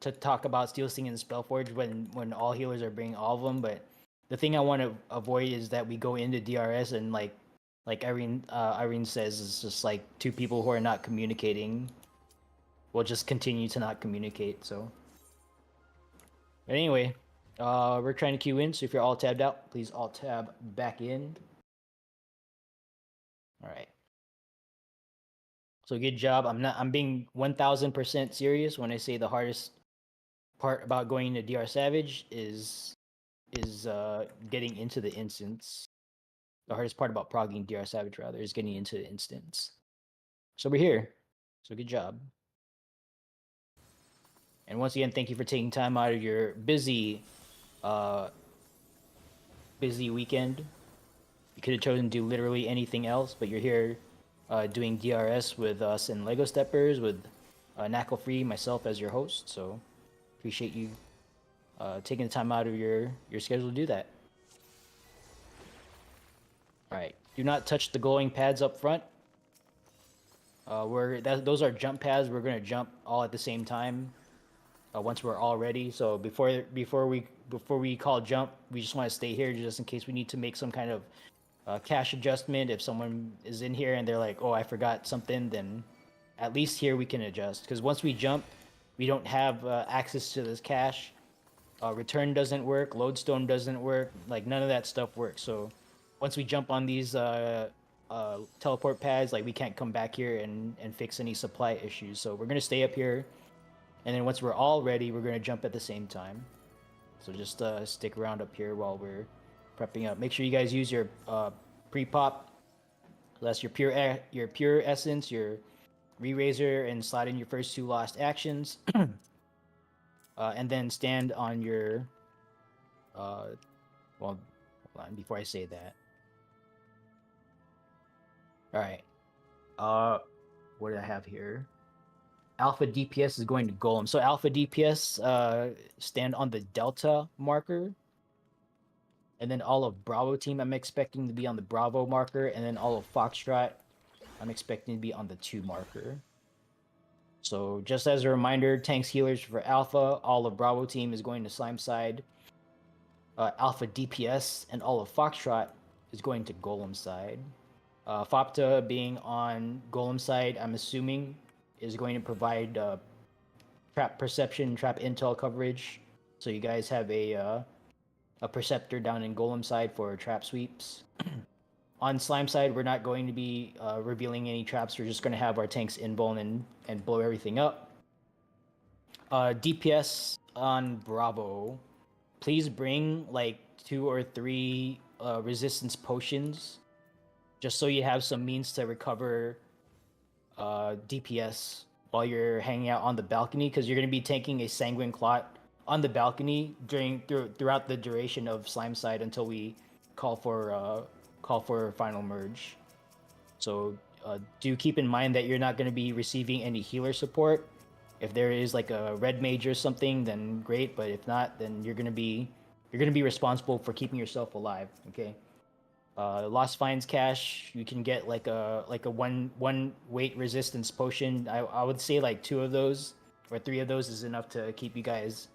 to talk about Steel Sting and Spellforge when all healers are bringing all of them, but the thing I want to avoid is that we go into DRS and like Irene says, it's just like two people who are not communicating will just continue to not communicate. So, but anyway, we're trying to queue in. So if you're all tabbed out, please all tab back in. All right. So good job. I'm being 1000% serious when I say the hardest part about going into DR Savage is getting into the instance. The hardest part about progging DR Savage rather is getting into the instance. So we're here. So good job. And once again, thank you for taking time out of your busy weekend. You could have chosen to do literally anything else, but you're here doing DRS with us and Lego Steppers with Nacl Free, myself as your host. So appreciate you taking the time out of your schedule to do that. All right, do not touch the glowing pads up front. Those are jump pads. We're gonna jump all at the same time once we're all ready. So before we call jump, we just want to stay here just in case we need to make some kind of cache adjustment. If someone is in here and they're like, "Oh, I forgot something," then at least here we can adjust. Because once we jump, we don't have access to this cache. Return doesn't work. Lodestone doesn't work. Like none of that stuff works. So once we jump on these teleport pads, like we can't come back here and fix any supply issues. So we're gonna stay up here, and then once we're all ready, we're gonna jump at the same time. So just stick around up here while we're prepping up. Make sure you guys use your pre-pop. That's your pure essence, your re-raiser, and slide in your first two lost actions. And then stand on your well, hold on before I say that. All right. What do I have here? Alpha DPS is going to Golem. So Alpha DPS stand on the Delta marker. And then all of Bravo team, I'm expecting to be on the Bravo marker. And then all of Foxtrot, I'm expecting to be on the 2 marker. So just as a reminder, tanks healers for Alpha, all of Bravo team is going to Slime side. Alpha DPS and all of Foxtrot is going to Golem side. Fopta being on Golem side, I'm assuming is going to provide trap perception, trap intel coverage. So you guys have a Perceptor down in Golem side for trap sweeps. On Slime side, we're not going to be revealing any traps. We're just going to have our tanks invuln and blow everything up. DPS on Bravo, please bring like 2 or 3 resistance potions, just so you have some means to recover DPS while you're hanging out on the balcony, because you're going to be taking a Sanguine Clot on the balcony throughout the duration of Slime side until we call for final merge. So do keep in mind that you're not going to be receiving any healer support. If there is like a red mage or something, then great. But if not, then you're gonna be responsible for keeping yourself alive. Okay. Lost Finds cache, you can get like a one weight resistance potion. I would say like 2 of those or 3 of those is enough to keep you guys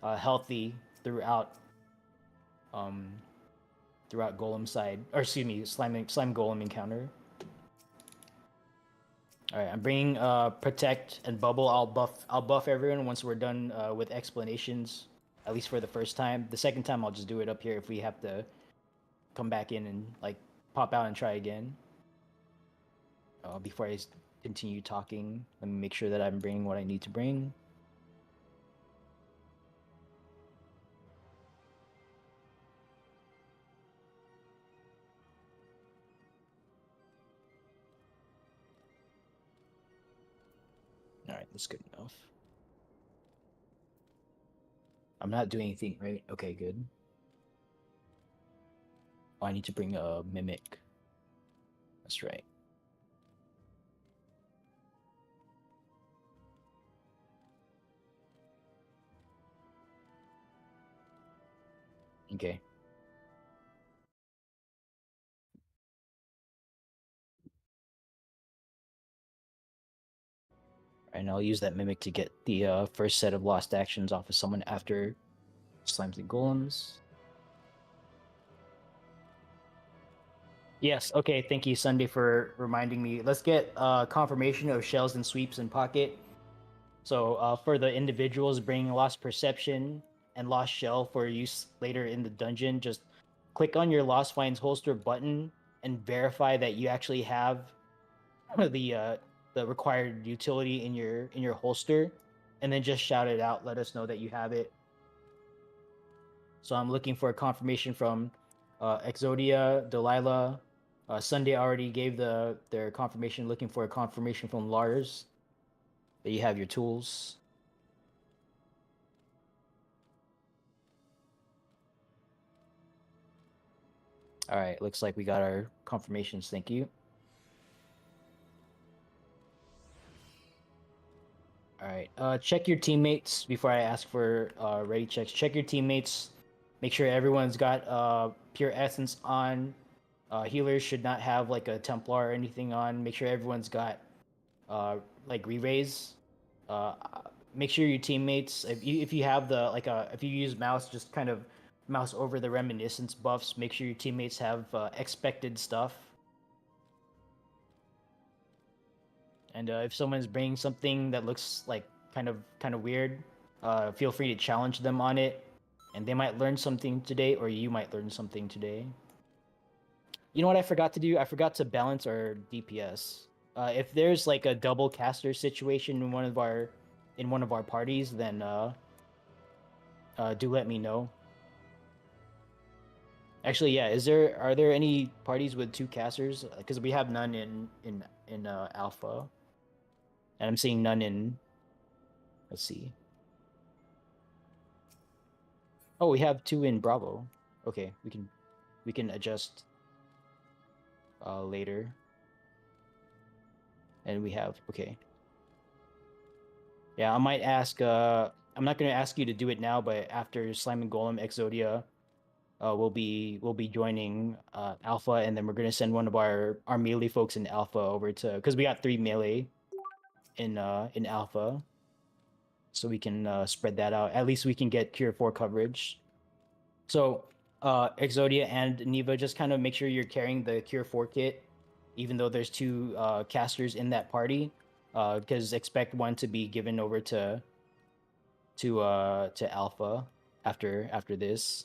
healthy throughout Golem side, or excuse me, slime Golem encounter. All right, I'm bringing Protect and Bubble. I'll buff everyone once we're done with explanations, at least for the first time. The second time I'll just do it up here if we have to come back in and like pop out and try again. Before I continue talking, let me make sure that I'm bringing what I need to bring. All right, that's good enough. I'm not doing anything, right? Okay, good. Oh, I need to bring a Mimic. That's right. Okay. And I'll use that mimic to get the first set of lost actions off of someone after slimes and golems. Yes, okay, thank you, Sunday, for reminding me. Let's get confirmation of shells and sweeps in pocket. So for the individuals, bring lost perception and lost shell for use later in the dungeon. Just click on your lost finds holster button and verify that you actually have the required utility in your holster, and then just shout it out. Let us know that you have it. So I'm looking for a confirmation from Exodia, Delilah. Sunday already gave their confirmation. Looking for a confirmation from Lars that you have your tools. All right, looks like we got our confirmations. Thank you. All right, check your teammates before I ask for ready checks. Check your teammates. Make sure everyone's got pure essence on. Healers should not have like a Templar or anything on. Make sure everyone's got like re-raise. Make sure your teammates, if you have the if you use mouse, just kind of mouse over the reminiscence buffs. Make sure your teammates have expected stuff. And if someone's bringing something that looks like kind of weird, feel free to challenge them on it, and they might learn something today, or you might learn something today. You know what I forgot to do? I forgot to balance our DPS. If there's like a double caster situation in one of our parties, then do let me know. Actually, yeah. Are there any parties with two casters? Because we have none in alpha, and I'm seeing none in. Let's see. Oh, we have two in Bravo. Okay, we can adjust later. And we have okay. Yeah, I might ask. I'm not gonna ask you to do it now, but after Slime and Golem, Exodia, we'll be joining Alpha, and then we're gonna send one of our melee folks in Alpha over to because we got 3 melee in Alpha, so we can spread that out. At least we can get Cure 4 coverage. So Exodia and Neva, just kind of make sure you're carrying the Cure 4 kit, even though there's two casters in that party, because expect one to be given over to Alpha after this.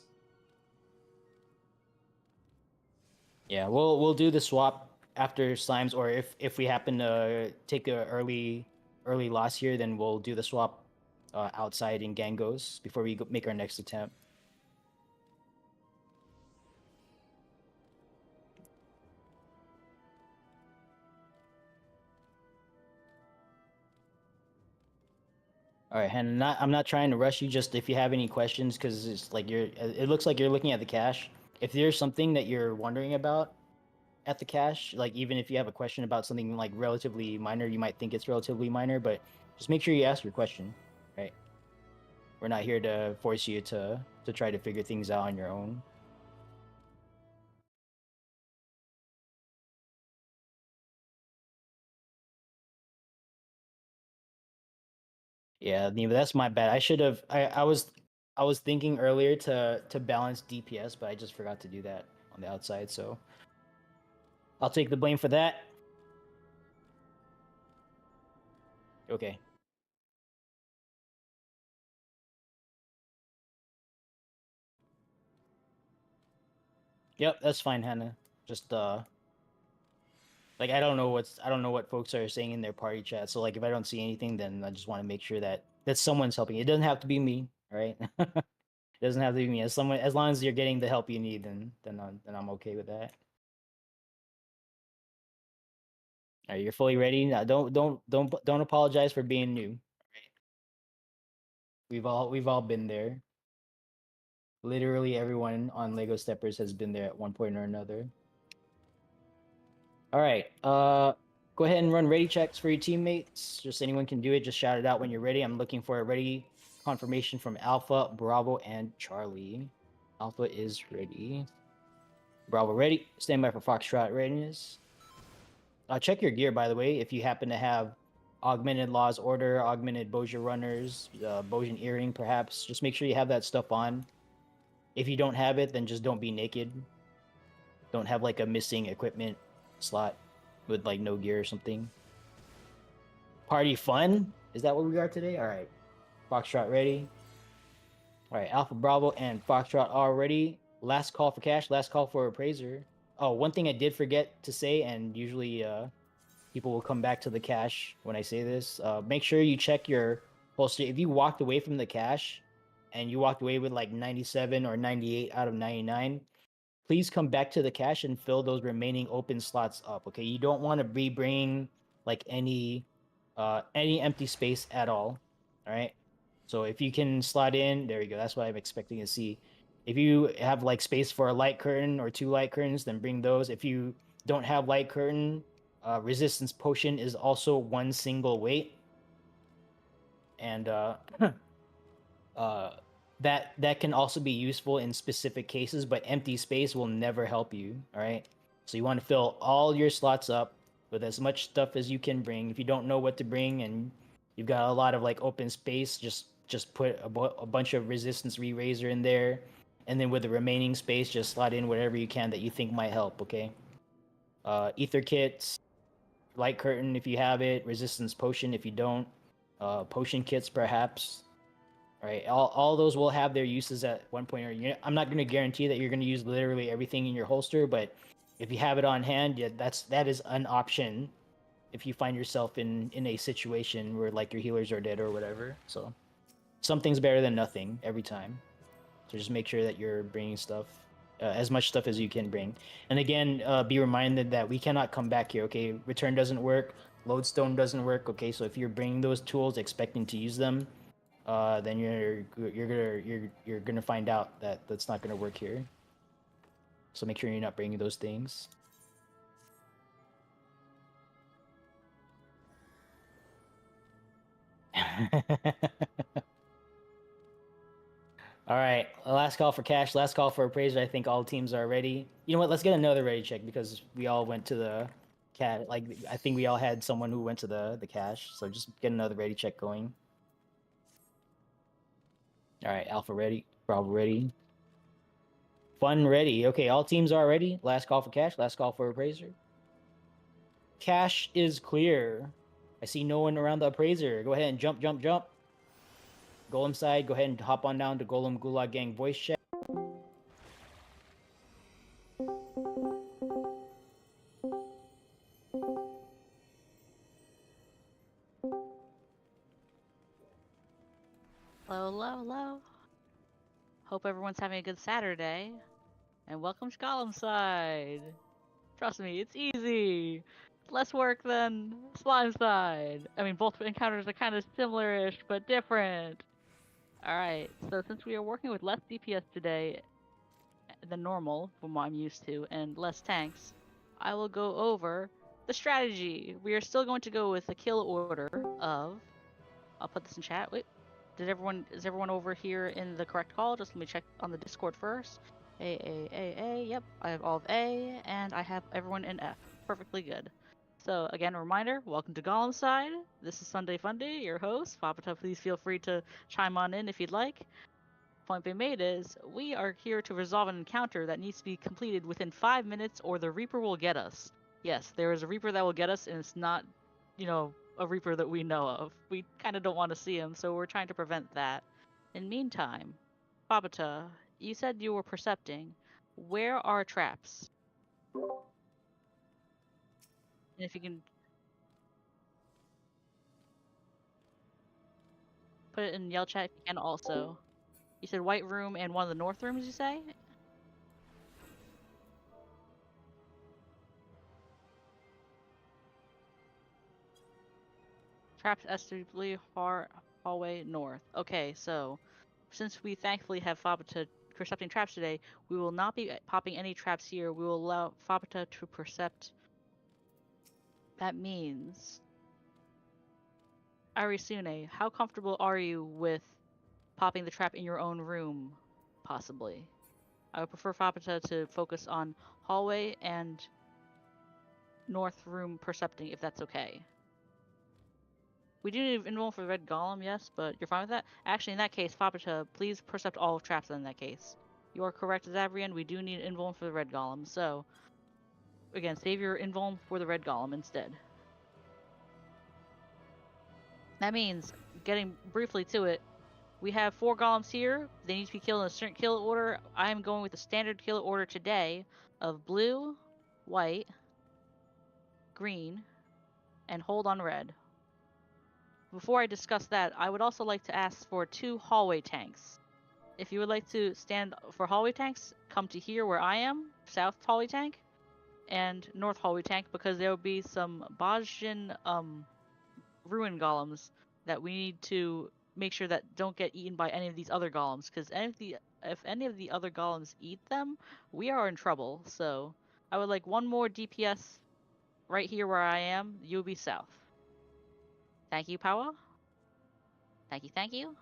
Yeah, we'll do the swap after slimes, or if we happen to take a early loss here, then we'll do the swap outside in Gangos before we make our next attempt. All right, and I'm not trying to rush you. Just if you have any questions, because it's like it looks like you're looking at the cache. If there's something that you're wondering about at the cache, like even if you have a question about something like relatively minor, you might think it's relatively minor, but just make sure you ask your question, right? We're not here to force you to try to figure things out on your own. Yeah, Neva, that's my bad. I should have. I was thinking earlier to balance DPS, but I just forgot to do that on the outside. So I'll take the blame for that. Okay. Yep, that's fine, Hannah. Just like I don't know what folks are saying in their party chat. So like if I don't see anything, then I just want to make sure that someone's helping. It doesn't have to be me, right? It doesn't have to be me. As long as you're getting the help you need, then I'm okay with that. All right, you're fully ready. Now don't apologize for being new. Right? We've all been there. Literally everyone on Lego Steppers has been there at one point or another. All right. Go ahead and run ready checks for your teammates. Just anyone can do it. Just shout it out when you're ready. I'm looking for a ready confirmation from Alpha, Bravo, and Charlie. Alpha is ready. Bravo ready. Stand by for Foxtrot readiness. Check your gear, by the way, if you happen to have augmented Law's Order, augmented Bozia Runners, Bosian Earring, perhaps. Just make sure you have that stuff on. If you don't have it, then just don't be naked. Don't have like a missing equipment slot with like no gear or something. Party fun? Is that what we are today? All right. Foxtrot ready. All right. Alpha Bravo and Foxtrot all ready. Last call for cash. Last call for appraiser. Oh, one thing I did forget to say, and usually people will come back to the cache when I say this. Make sure you check your holster. If you walked away from the cache and you walked away with like 97 or 98 out of 99, please come back to the cache and fill those remaining open slots up. Okay, you don't want to be bringing like any empty space at all. All right. So if you can slot in, there you go. That's what I'm expecting to see. If you have like space for a light curtain or 2 light curtains, then bring those. If you don't have light curtain, resistance potion is also 1 single weight, and that can also be useful in specific cases, but empty space will never help you. All right, so you want to fill all your slots up with as much stuff as you can bring. If you don't know what to bring and you've got a lot of like open space, just put a bunch of resistance re-raiser in there, and then with the remaining space, just slot in whatever you can that you think might help. Okay, ether kits, light curtain if you have it, resistance potion if you don't, potion kits perhaps. Right, all those will have their uses at one point or another. I'm not going to guarantee that you're going to use literally everything in your holster, but if you have it on hand, yeah, that is an option if you find yourself in a situation where like your healers are dead or whatever. So something's better than nothing every time. So just make sure that you're bringing stuff, as much stuff as you can bring. And again, be reminded that we cannot come back here. Okay, return doesn't work, lodestone doesn't work. Okay, so if you're bringing those tools expecting to use them, then you're gonna find out that that's not gonna work here. So make sure you're not bringing those things. All right, last call for cash, last call for appraiser. I think all teams are ready. You know what? Let's get another ready check because we all went to the cat. Like I think we all had someone who went to the cache. So just get another ready check going. All right, Alpha ready, Bravo ready, Fun ready. Okay, all teams are ready. Last call for cash, last call for appraiser. Cache is clear. I see no one around the appraiser. Go ahead and jump, jump, jump. Golem side, go ahead and hop on down to Golem Gulag Gang voice chat. Hello, hello, hello. Hope everyone's having a good Saturday. And welcome to Golem Side. Trust me, it's easy. Less work than Slime Side. I mean, both encounters are kind of similar-ish, but different. Alright, so since we are working with less DPS today than normal, from what I'm used to, and less tanks, I will go over the strategy. We are still going to go with the kill order of... I'll put this in chat. Wait, is everyone over here in the correct call? Just let me check on the Discord first. A. Yep, I have all of A, and I have everyone in F. Perfectly good. So again, a reminder, welcome to Golem Side. This is Sunday Funday, your host. Papata, please feel free to chime on in if you'd like. Point being made is, we are here to resolve an encounter that needs to be completed within 5 minutes or the Reaper will get us. Yes, there is a Reaper that will get us, and it's not, a Reaper that we know of. We kind of don't want to see him, so we're trying to prevent that. In meantime, Babata, you said you were percepting. Where are traps? And if you can put it in yell chat if you can also. You said white room and one of the north rooms, you say? Traps estimably hallway north. Okay, so since we thankfully have Fabata percepting traps today, we will not be popping any traps here. We will allow Fabata to percept. That means, Arisune, how comfortable are you with popping the trap in your own room, possibly? I would prefer Fabata to focus on hallway and north room percepting, if that's okay. We do need invuln for the red golem, yes, but you're fine with that? Actually, in that case, Fapita, please percept all traps in that case. You are correct, Zavrian. We do need invuln for the red golem, so again, save your invuln for the red golem instead. That means, getting briefly to it, we have 4 golems here. They need to be killed in a certain kill order. I'm going with the standard kill order today of blue, white, green, and hold on red. Before I discuss that, I would also like to ask for 2 hallway tanks. If you would like to stand for hallway tanks, come to here where I am, south hallway tank, and north hallway tank, because there will be some Bajin ruin golems that we need to make sure that don't get eaten by any of these other golems, because if any of the other golems eat them, we are in trouble. So I would like 1 more DPS right here where I am. You'll be south. Thank you, Power. Thank you, thank you.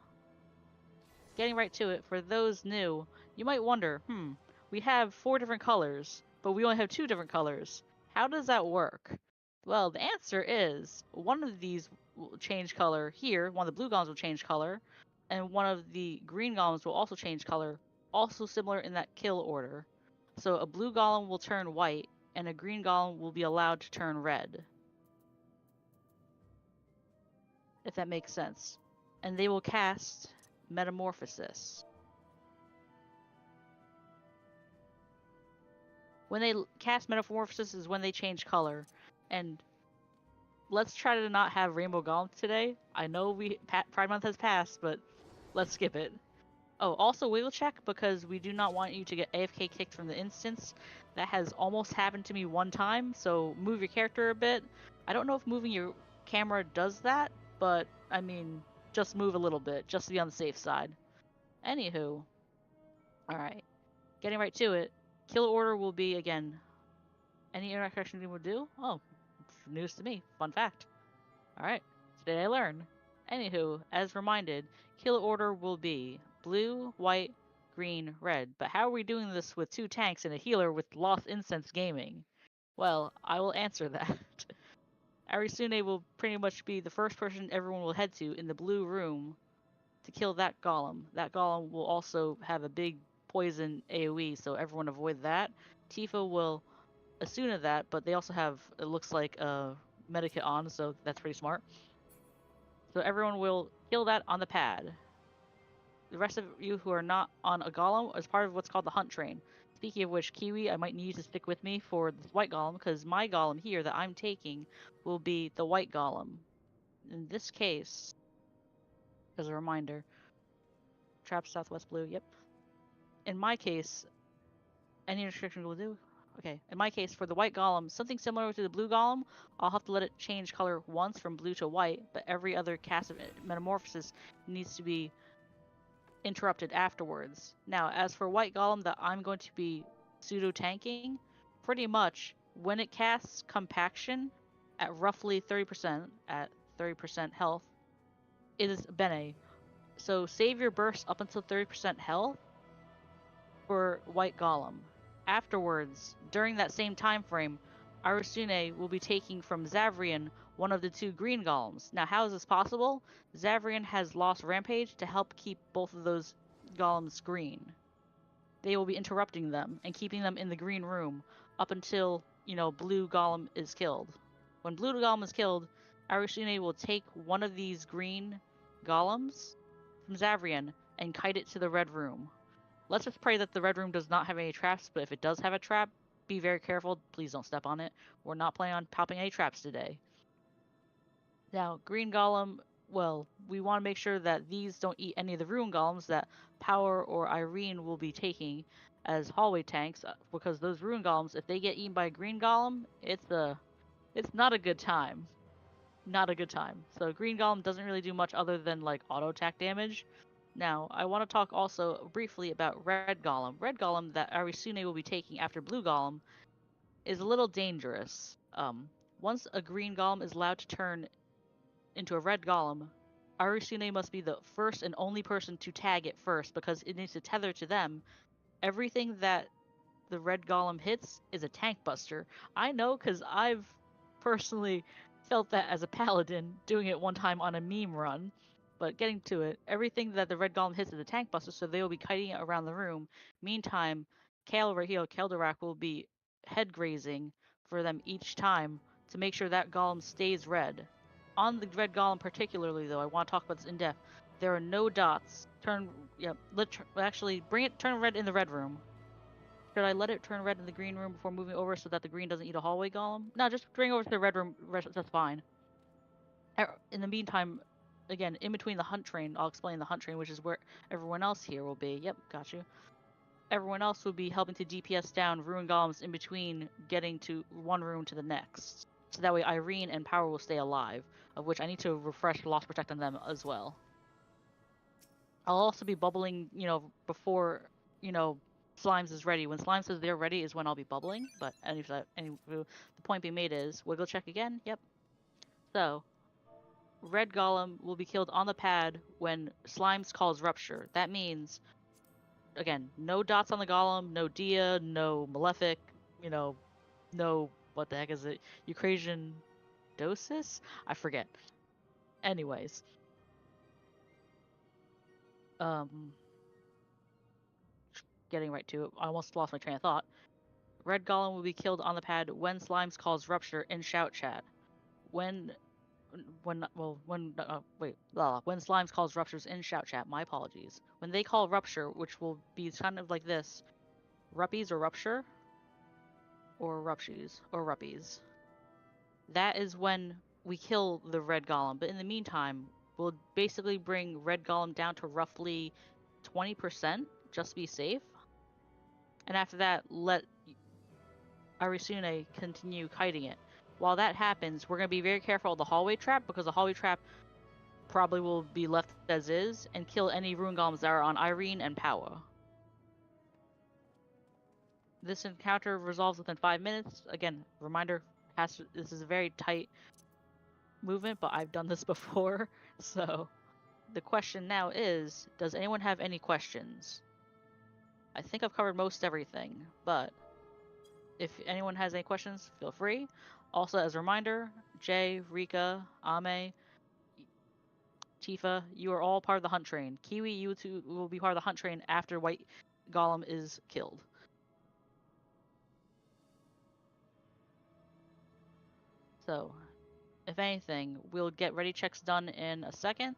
Getting right to it, for those new, you might wonder, we have 4 different colors, but we only have 2 different colors. How does that work? Well, the answer is, one of these will change color here, one of the blue golems will change color, and one of the green golems will also change color, also similar in that kill order. So a blue golem will turn white, and a green golem will be allowed to turn red. If that makes sense. And they will cast Metamorphosis. When they cast Metamorphosis is when they change color. And let's try to not have Rainbow Golems today. I know Pride Month has passed, but let's skip it. Oh, also wiggle check, because we do not want you to get AFK kicked from the instance. That has almost happened to me 1 time, so move your character a bit. I don't know if moving your camera does that, but I mean, just move a little bit, just to be on the safe side. Anywho. Alright. Getting right to it. Kill order will be, again, any interaction we would do? Oh, news to me. Fun fact. Alright. Today I learned. Anywho, as reminded, kill order will be blue, white, green, red. But how are we doing this with 2 tanks and a healer with Lost Incense Gaming? Well, I will answer that. Arisune will pretty much be the first person everyone will head to in the blue room to kill that golem. That golem will also have a big poison AoE, so everyone avoid that. Tifa will Asuna that, but they also have, it looks like, a medikit on, so that's pretty smart. So everyone will kill that on the pad. The rest of you who are not on a golem is part of what's called the hunt train. Speaking of which, Kiwi, I might need you to stick with me for this white golem, because my golem here that I'm taking will be the white golem. In this case, as a reminder, trap southwest blue, yep. In my case, any restriction will do. Okay, in my case, for the white golem, something similar to the blue golem, I'll have to let it change color once from blue to white, but every other cast of metamorphosis needs to be interrupted afterwards. Now, as for white golem that I'm going to be pseudo-tanking, pretty much, when it casts compaction at roughly 30%, at 30% health, it is Bene. So save your burst up until 30% health for white golem. Afterwards, during that same time frame, Arasune will be taking from Zavrian one of the 2 green golems. Now, how is this possible? Zavrian has lost Rampage to help keep both of those golems green. They will be interrupting them and keeping them in the green room up until, blue golem is killed. When blue golem is killed, Arasune will take one of these green golems from Zavrian and kite it to the red room. Let's just pray that the red room does not have any traps, but if it does have a trap, be very careful. Please don't step on it. We're not planning on popping any traps today. Now, green golem, well, we want to make sure that these don't eat any of the ruin golems that Power or Irene will be taking as hallway tanks, because those ruin golems, if they get eaten by a green golem, it's not a good time. Not a good time. So green golem doesn't really do much other than like auto attack damage. Now, I want to talk also briefly about red golem. Red golem that Arisune will be taking after blue golem is a little dangerous. Once a green golem is allowed to turn into a red golem, Arisune must be the first and only person to tag it first, because it needs to tether to them. Everything that the red golem hits is a tank buster. I know, because I've personally felt that as a paladin, doing it one time on a meme run. But getting to it, everything that the red golem hits is a tank buster, so they will be kiting it around the room. Meantime, Kale right here, Kelderak, will be head grazing for them each time to make sure that golem stays red. On the red golem particularly, though, I want to talk about this in depth. There are no dots. Actually, turn red in the red room. Should I let it turn red in the green room before moving over so that the green doesn't eat a hallway golem? No, just bring over to the red room. That's fine. In the meantime, again, in between the hunt train, I'll explain the hunt train, which is where everyone else here will be. Yep, got you. Everyone else will be helping to DPS down ruin golems in between getting to one room to the next. So that way Irene and Power will stay alive, of which I need to refresh Lost Protect on them as well. I'll also be bubbling, before, Slimes is ready. When Slime says they're ready is when I'll be bubbling, but the point being made is, wiggle check again, yep. So, Red Golem will be killed on the pad when Slimes calls Rupture. That means, again, no dots on the Golem, no Dia, no Malefic, no, what the heck is it? Eucrasian Dosis? I forget. Anyways. Getting right to it. I almost lost my train of thought. Red Golem will be killed on the pad when Slimes calls Rupture in Shout Chat. When Slimes calls Ruptures in Shout Chat, my apologies. When they call Rupture, which will be kind of like this, Ruppies or Rupture? Or Rupshies, or Ruppies. That is when we kill the Red Golem, but in the meantime, we'll basically bring Red Golem down to roughly 20%, just to be safe. And after that, let Arisune continue kiting it. While that happens, we're going to be very careful of the hallway trap, because the hallway trap probably will be left as is, and kill any ruin golems that are on Irene and Power. This encounter resolves within 5 minutes. Again, reminder, this is a very tight movement, but I've done this before. So the question now is, does anyone have any questions? I think I've covered most everything, but if anyone has any questions, feel free. Also, as a reminder, Jay, Rika, Ame, Tifa, you are all part of the hunt train. Kiwi, you two will be part of the hunt train after White Golem is killed. So, if anything, we'll get ready checks done in a second.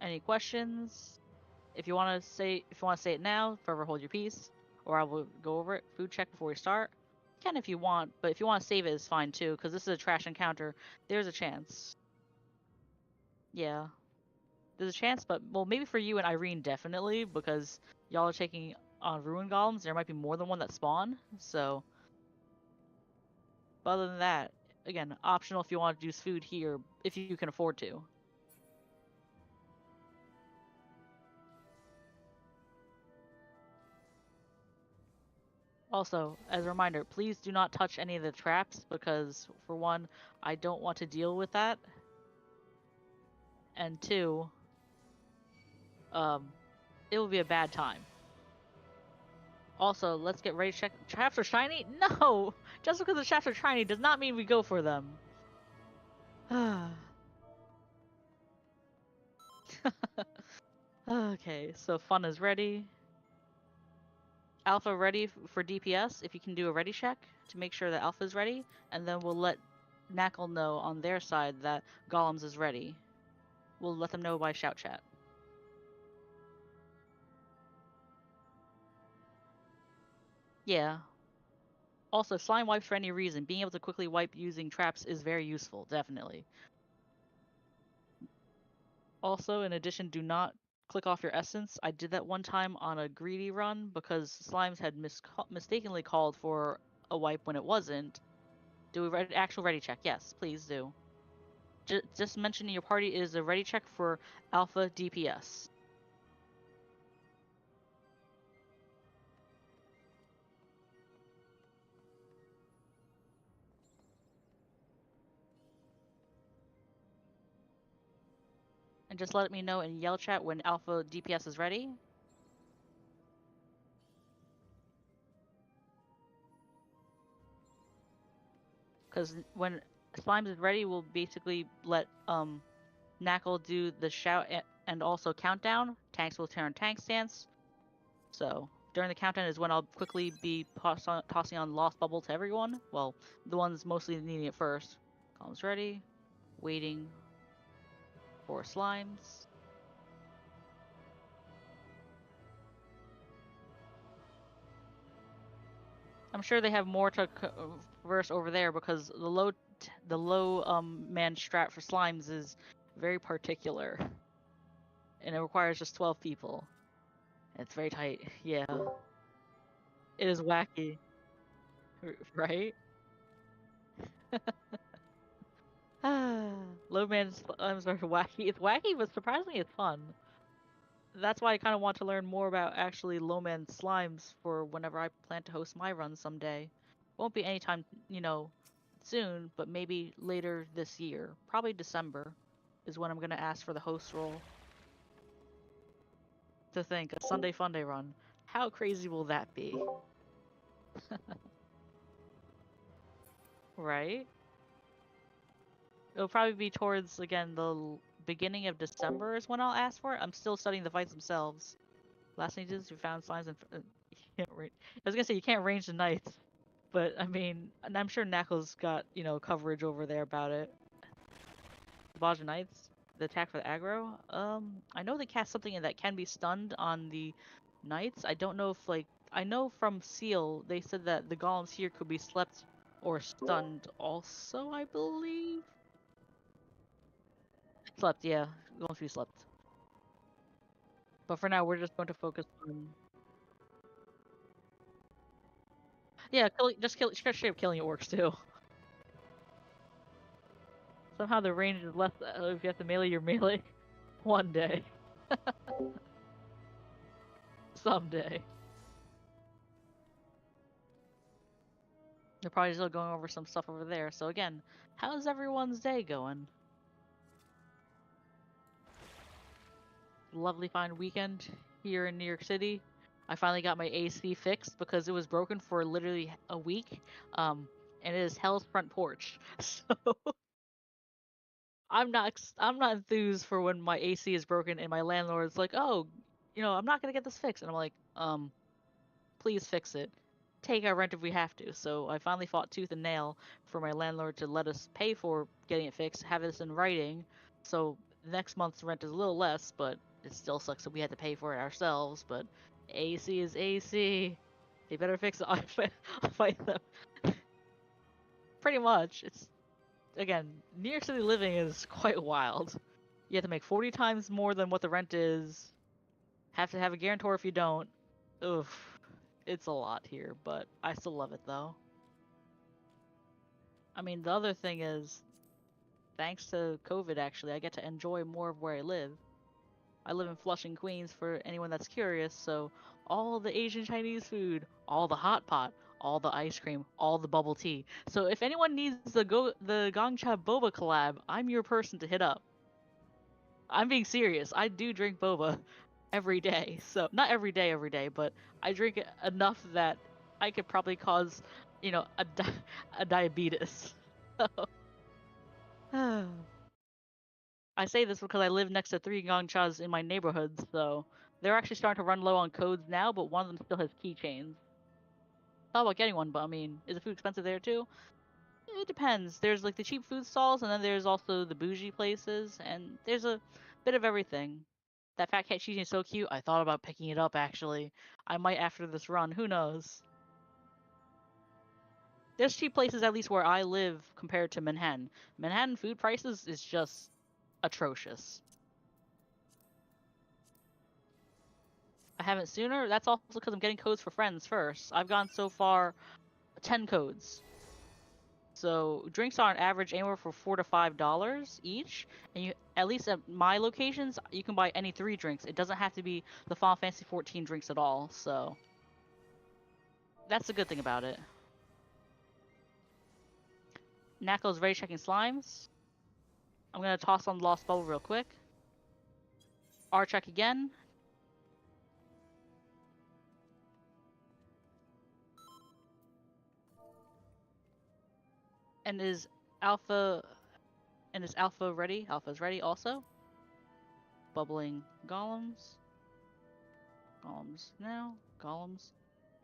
Any questions? If you want to say it now, forever hold your peace, or I will go over it. Food check before we start. You can if you want, but if you want to save it, it's fine too, because this is a trash encounter. There's a chance. Yeah. There's a chance, but, well, maybe for you and Irene, definitely, because y'all are taking on ruin golems. There might be more than one that spawn, so. But other than that, again, optional if you want to use food here, if you can afford to. Also, as a reminder, please do not touch any of the traps, because, for one, I don't want to deal with that. And two, it will be a bad time. Also, let's get ready to check. Traps are shiny? No! Just because the traps are shiny does not mean we go for them. Okay, so fun is ready. Alpha ready for DPS, if you can do a ready check to make sure that Alpha is ready, and then we'll let Nacl know on their side that Golems is ready. We'll let them know by shout chat. Yeah. Also, slime wipes for any reason. Being able to quickly wipe using traps is very useful, definitely. Also, in addition, do not click off your essence. I did that one time on a greedy run because slimes had mistakenly called for a wipe when it wasn't. Do a actual ready check. Yes, please do. Just mentioning your party is a ready check for Alpha DPS. And just let me know in yell chat when Alpha DPS is ready. Because when Slimes is ready, we'll basically let Nacl do the shout and also countdown. Tanks will turn tank stance. So during the countdown is when I'll quickly be tossing on Lost Bubble to everyone. Well, the ones mostly needing it first. Columns ready. Waiting for Slimes. I'm sure they have more to verse over there because the low man strat for Slimes is very particular. And it requires just 12 people. It's very tight. Yeah. It is wacky. Right? Low man Slimes are wacky. It's wacky, but surprisingly it's fun. That's why I kind of want to learn more about actually low man slimes for whenever I plan to host my run someday. Won't be anytime, soon, but maybe later this year. Probably December is when I'm going to ask for the host role. To think, a Sunday Funday run. How crazy will that be? Right? It'll probably be towards, again, the beginning of December is when I'll ask for it. I'm still studying the fights themselves. Last thing is you found slimes and I was gonna say you can't range the knights, but I mean, and I'm sure Nacl's got coverage over there about it. Baja Knights, the attack for the aggro. I know they cast something that can be stunned on the knights. I don't know if I know from Seal they said that the golems here could be slept or stunned also. I believe slept. Yeah, golems should be slept. But for now, we're just going to focus on. Yeah, straight up killing it works too. Somehow the range is less if you have to melee your melee. One day. Someday. They're probably still going over some stuff over there. So again, how's everyone's day going? Lovely fine weekend here in New York City. I finally got my AC fixed because it was broken for literally a week. And it is hell's front porch. So I'm not enthused for when my AC is broken and my landlord's like, "Oh, I'm not gonna get this fixed." And I'm like, please fix it. Take our rent if we have to." So I finally fought tooth and nail for my landlord to let us pay for getting it fixed, have this in writing. So next month's rent is a little less, but it still sucks that we had to pay for it ourselves. But AC is AC. They better fix it. I'll fight them. Pretty much. It's again, New York City living is quite wild. You have to make 40 times more than what the rent is. Have to have a guarantor if you don't. Oof. It's a lot here, but I still love it though. I mean, the other thing is, thanks to COVID actually, I get to enjoy more of where I live. I live in Flushing, Queens for anyone that's curious, so all the Asian Chinese food, all the hot pot, all the ice cream, all the bubble tea. So if anyone needs the Gongcha Boba collab, I'm your person to hit up. I'm being serious. I do drink boba every day. So not every day, but I drink it enough that I could probably cause, a diabetes. I say this because I live next to 3 Gongchas in my neighborhood, so they're actually starting to run low on codes now, but one of them still has keychains. Thought about getting one, but I mean, is the food expensive there too? It depends. There's like the cheap food stalls, and then there's also the bougie places, and there's a bit of everything. That fat cat cheese is so cute. I thought about picking it up actually. I might after this run. Who knows? There's cheap places at least where I live compared to Manhattan. Manhattan food prices is just atrocious. I haven't sooner. That's also because I'm getting codes for friends first. I've gone so far 10 codes. So drinks are on average anywhere for $4 to $5 each, and you at least at my locations you can buy any 3 drinks. It doesn't have to be the Final Fantasy 14 drinks at all. So that's the good thing about it. Nacl is ready checking slimes. I'm gonna toss on Lost Bubble real quick. R check again. And is Alpha ready? Alpha's ready also. Bubbling golems. Golems now. Golems.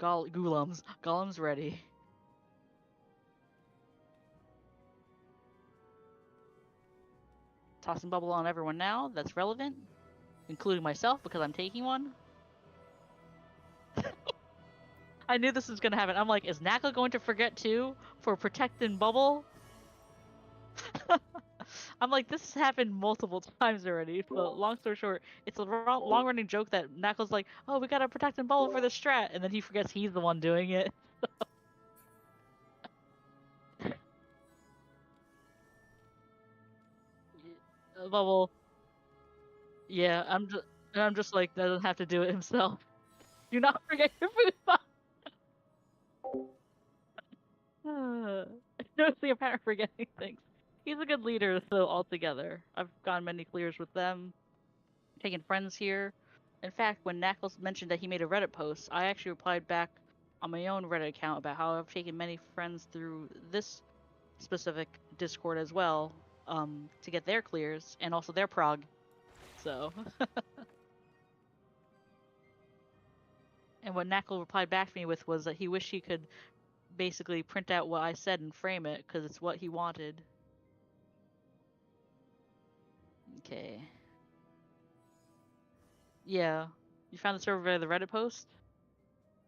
Golems. Golems ready. Tossing bubble on everyone now. That's relevant. Including myself because I'm taking one. I knew this was gonna happen. I'm like, is Nacl going to forget too for protect and bubble? I'm like, this has happened multiple times already. But long story short, it's a long-running joke that Nacl's like, oh, we gotta protect and bubble for the strat, and then he forgets he's the one doing it. Bubble. Yeah, I'm just like, doesn't have to do it himself. Do not forget your food. Notice the apparent forgetting things. He's a good leader, though, altogether. I've gotten many clears with them. Taking friends here. In fact, when Knuckles mentioned that he made a Reddit post, I actually replied back on my own Reddit account about how I've taken many friends through this specific Discord as well, to get their clears and also their prog. So. And what Knuckle replied back to me with was that he wished he could basically print out what I said and frame it because it's what he wanted. Okay. Yeah. You found the server via the Reddit post?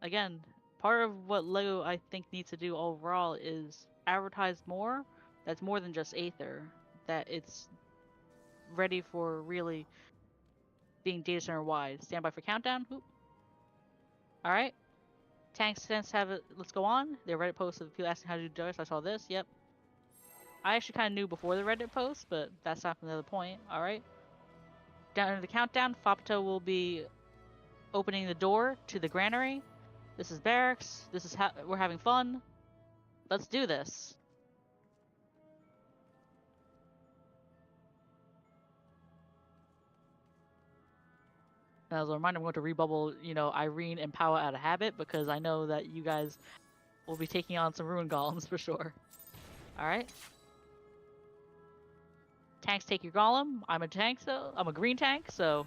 Again, part of what LEGO I think needs to do overall is advertise more. That's more than just Aether. That it's ready for really being data center wide. Stand by for countdown. Alright. Tanks sense have it. Let's go on. The Reddit post of people asking how to do DRS. I saw this. Yep. I actually kind of knew before the Reddit post, but that's not another point. Alright. Down to the countdown, Fapato will be opening the door to the granary. This is barracks. This is how we're having fun. Let's do this. As a reminder, I'm going to rebubble, Irene and Power out of habit because I know that you guys will be taking on some ruin golems for sure. Alright. Tanks take your golem. I'm a tank, so I'm a green tank, so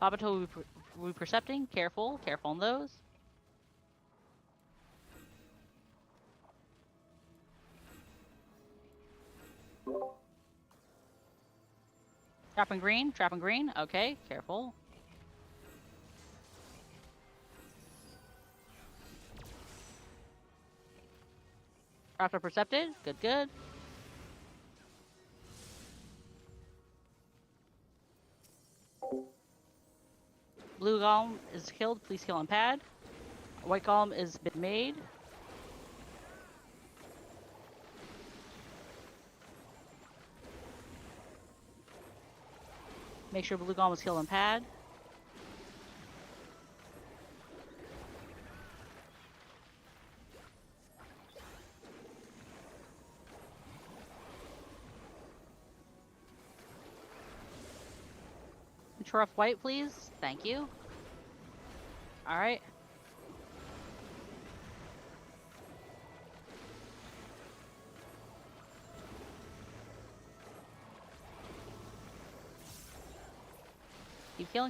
Babato will be percepting. Careful on those. Trapping green. Okay, careful. Raptor percepted. Good. Blue golem is killed. Please kill on pad. White golem is been made. Make sure blue golem is killed on pad. Interrupt white, please. Thank you. Alright.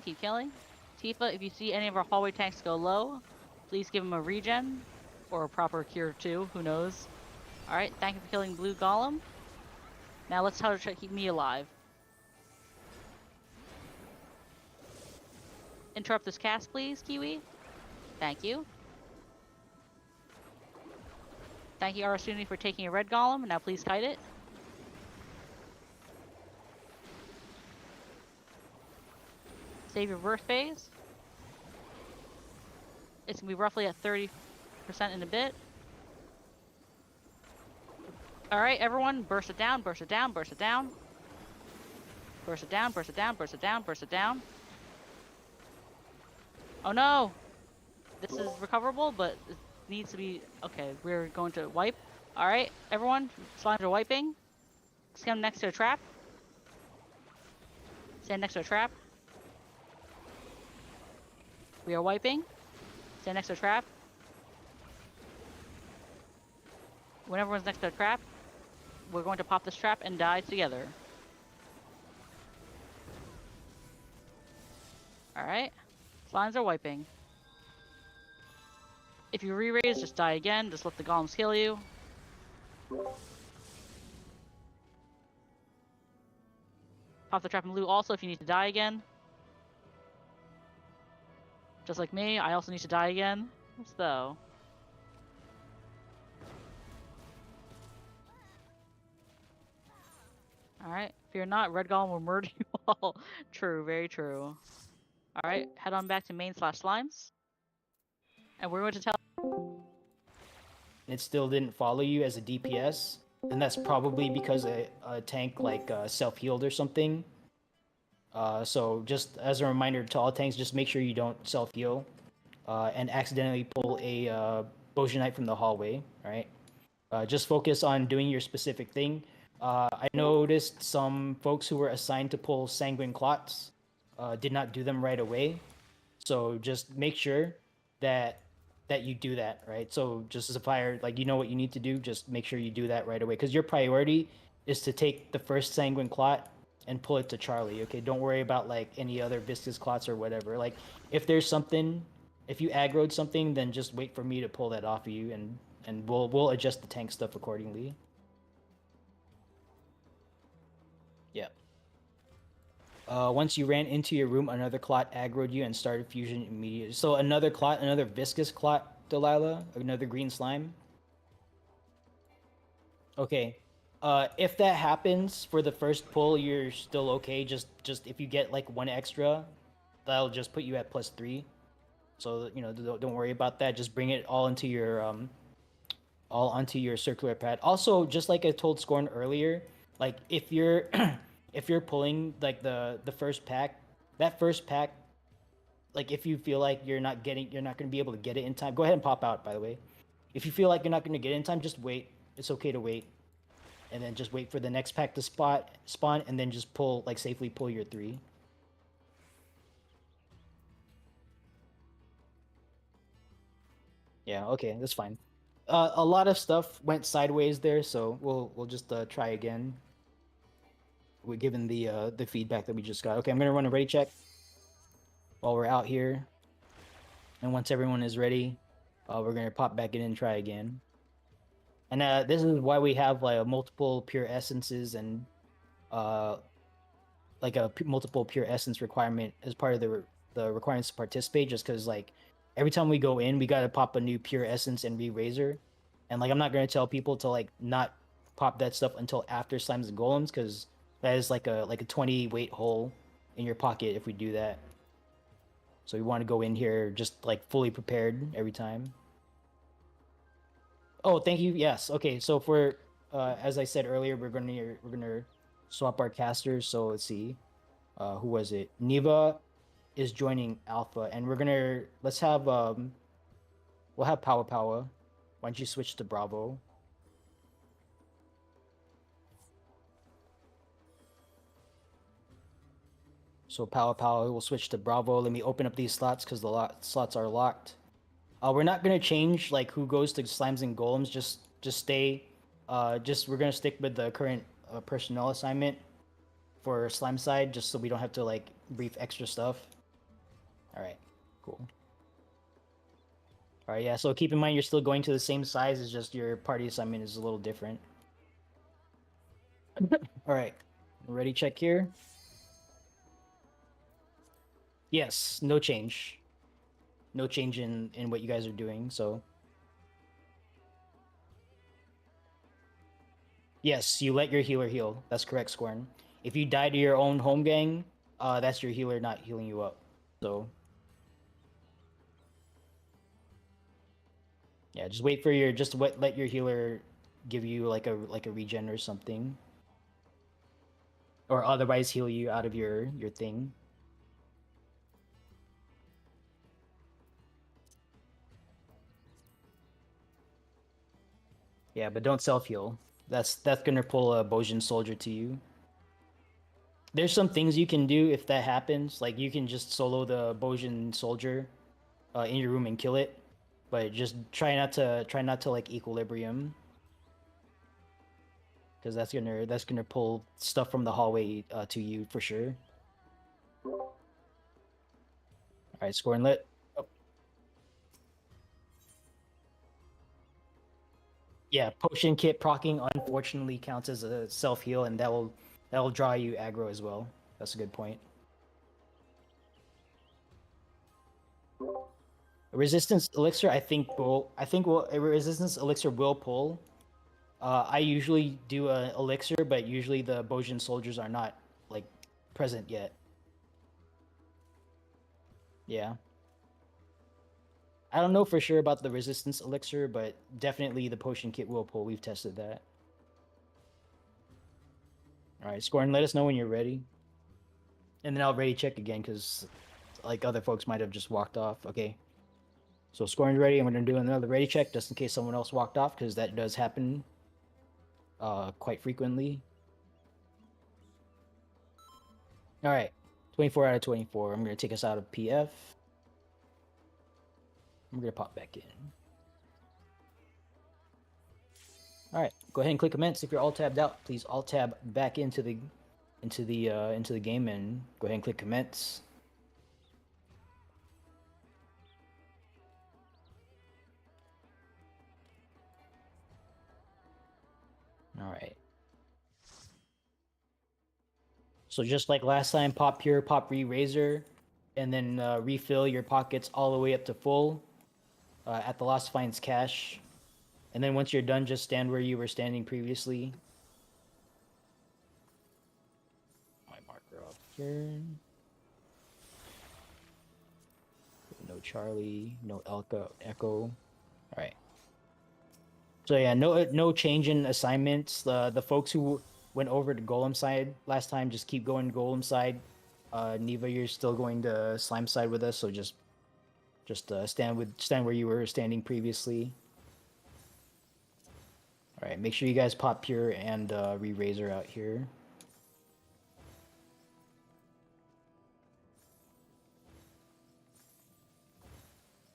Keep killing. Tifa, if you see any of our hallway tanks go low, please give them a regen. Or a proper cure too, who knows. Alright, thank you for killing blue golem. Now let's try to keep me alive. Interrupt this cast, please, Kiwi. Thank you. Thank you, Arasuni, for taking a red golem. Now please kite it. Save your birth phase. It's gonna be roughly at 30% in a bit. Alright, everyone, burst it down. Burst it down. Oh no! This is recoverable, but it needs to be... Okay, we're going to wipe. Alright, everyone, slimes are wiping. Stand next to a trap. We are wiping. Stand next to a trap. when everyone's next to a trap, we're going to pop this trap and die together. Alright. Slimes are wiping. If you re-raise, just die again. Just let the golems kill you. Pop the trap and loot also if you need to die again. Just like me, I also need to die again. So... Alright, fear not, Red Golem will murder you all. True, very true. Alright, head on back to main/slimes. And we're going to tell... It still didn't follow you as a DPS, and that's probably because a tank like self-healed or something. So just as a reminder to all tanks, just make sure you don't self-heal and accidentally pull a Bojan Knight from the hallway, right? Just focus on doing your specific thing. I noticed some folks who were assigned to pull Sanguine Clots did not do them right away. So just make sure that you do that, right? So just as a player, like, you know what you need to do, just make sure you do that right away. Because your priority is to take the first Sanguine Clot and pull it to Charlie, okay? Don't worry about, like, any other Viscous Clots or whatever. Like, if there's something, if you aggroed something, then just wait for me to pull that off of you, and we'll adjust the tank stuff accordingly. Yeah. Once you ran into your room, another clot aggroed you and started fusion immediately. So another clot, another viscous clot, Delilah, another green slime. Okay. If that happens for the first pull, you're still okay. Just if you get like one extra, that'll just put you at +3. So you know, don't worry about that. Just bring it all into your all onto your circular pad. Also, just like I told Scorn earlier, like if you're if you're pulling like the first pack, that first pack, like if you feel like you're not going to be able to get it in time, go ahead and pop out, by the way. If you feel like you're not going to get it in time, just wait. It's okay to wait. And then just wait for the next pack to spawn and then just pull, like, safely pull your 3. Yeah, okay, that's fine. A lot of stuff went sideways there, so we'll just try again. We're given the feedback that we just got. Okay, I'm gonna run a ready check while we're out here, and once everyone is ready, we're gonna pop back in and try again. And this is why we have like multiple pure essences and like a multiple pure essence requirement as part of the requirements to participate. Just because like every time we go in, we gotta pop a new pure essence and re-razor, and like I'm not gonna tell people to like not pop that stuff until after slimes and golems, because that is like a 20 weight hole in your pocket if we do that. So we want to go in here just like fully prepared every time. Oh, thank you. Yes. Okay. So for as I said earlier, we're gonna swap our casters. So let's see. Who was it? Neva is joining Alpha, and let's have we'll have Power Power. Why don't you switch to Bravo? So Power Power will switch to Bravo. Let me open up these slots because the slots are locked. We're not gonna change like who goes to slimes and golems. Just stay. We're gonna stick with the current personnel assignment for slime side, just so we don't have to like brief extra stuff. All right, cool. All right, yeah. So keep in mind you're still going to the same size. It's just your party assignment is a little different. All right, ready? Check here. Yes, no change. No change in what you guys are doing. So yes, you let your healer heal. That's correct, Squirn. If you die to your own home gang, that's your healer not healing you up. So yeah, just wait for your let your healer give you like a regen or something, or otherwise heal you out of your thing. Yeah, but don't self heal. That's gonna pull a Bojan soldier to you. There's some things you can do if that happens. Like you can just solo the Bojan soldier in your room and kill it, but just try not to like equilibrium. because that's gonna pull stuff from the hallway to you for sure. All right, score and lit. Oh. Yeah, potion kit procking unfortunately counts as a self heal, and that will draw you aggro as well. That's a good point. A resistance elixir, a resistance elixir will pull. I usually do a elixir, but usually the Bojin soldiers are not like present yet. Yeah. I don't know for sure about the resistance elixir, but definitely the potion kit will pull. We've tested that. All right, Scorn, let us know when you're ready. And then I'll ready check again because like other folks might have just walked off. Okay. So Scorn's ready. I'm going to do another ready check just in case someone else walked off because that does happen quite frequently. All right. 24 out of 24. I'm going to take us out of PF. I'm going to pop back in. All right, go ahead and click commence. If you're all tabbed out, please alt tab back into the game and go ahead and click commence. All right. So just like last time, pop pure, pop re-razor, and then refill your pockets all the way up to full at the Lost Finds cache. And then once you're done, just stand where you were standing previously. My marker off here. No Charlie, no Echo. All right. So yeah, no change in assignments. The folks who went over to Golem side last time just keep going Golem side. Neva, you're still going to Slime side with us, so just stand where you were standing previously. All right, make sure you guys pop pure and re-razor out here.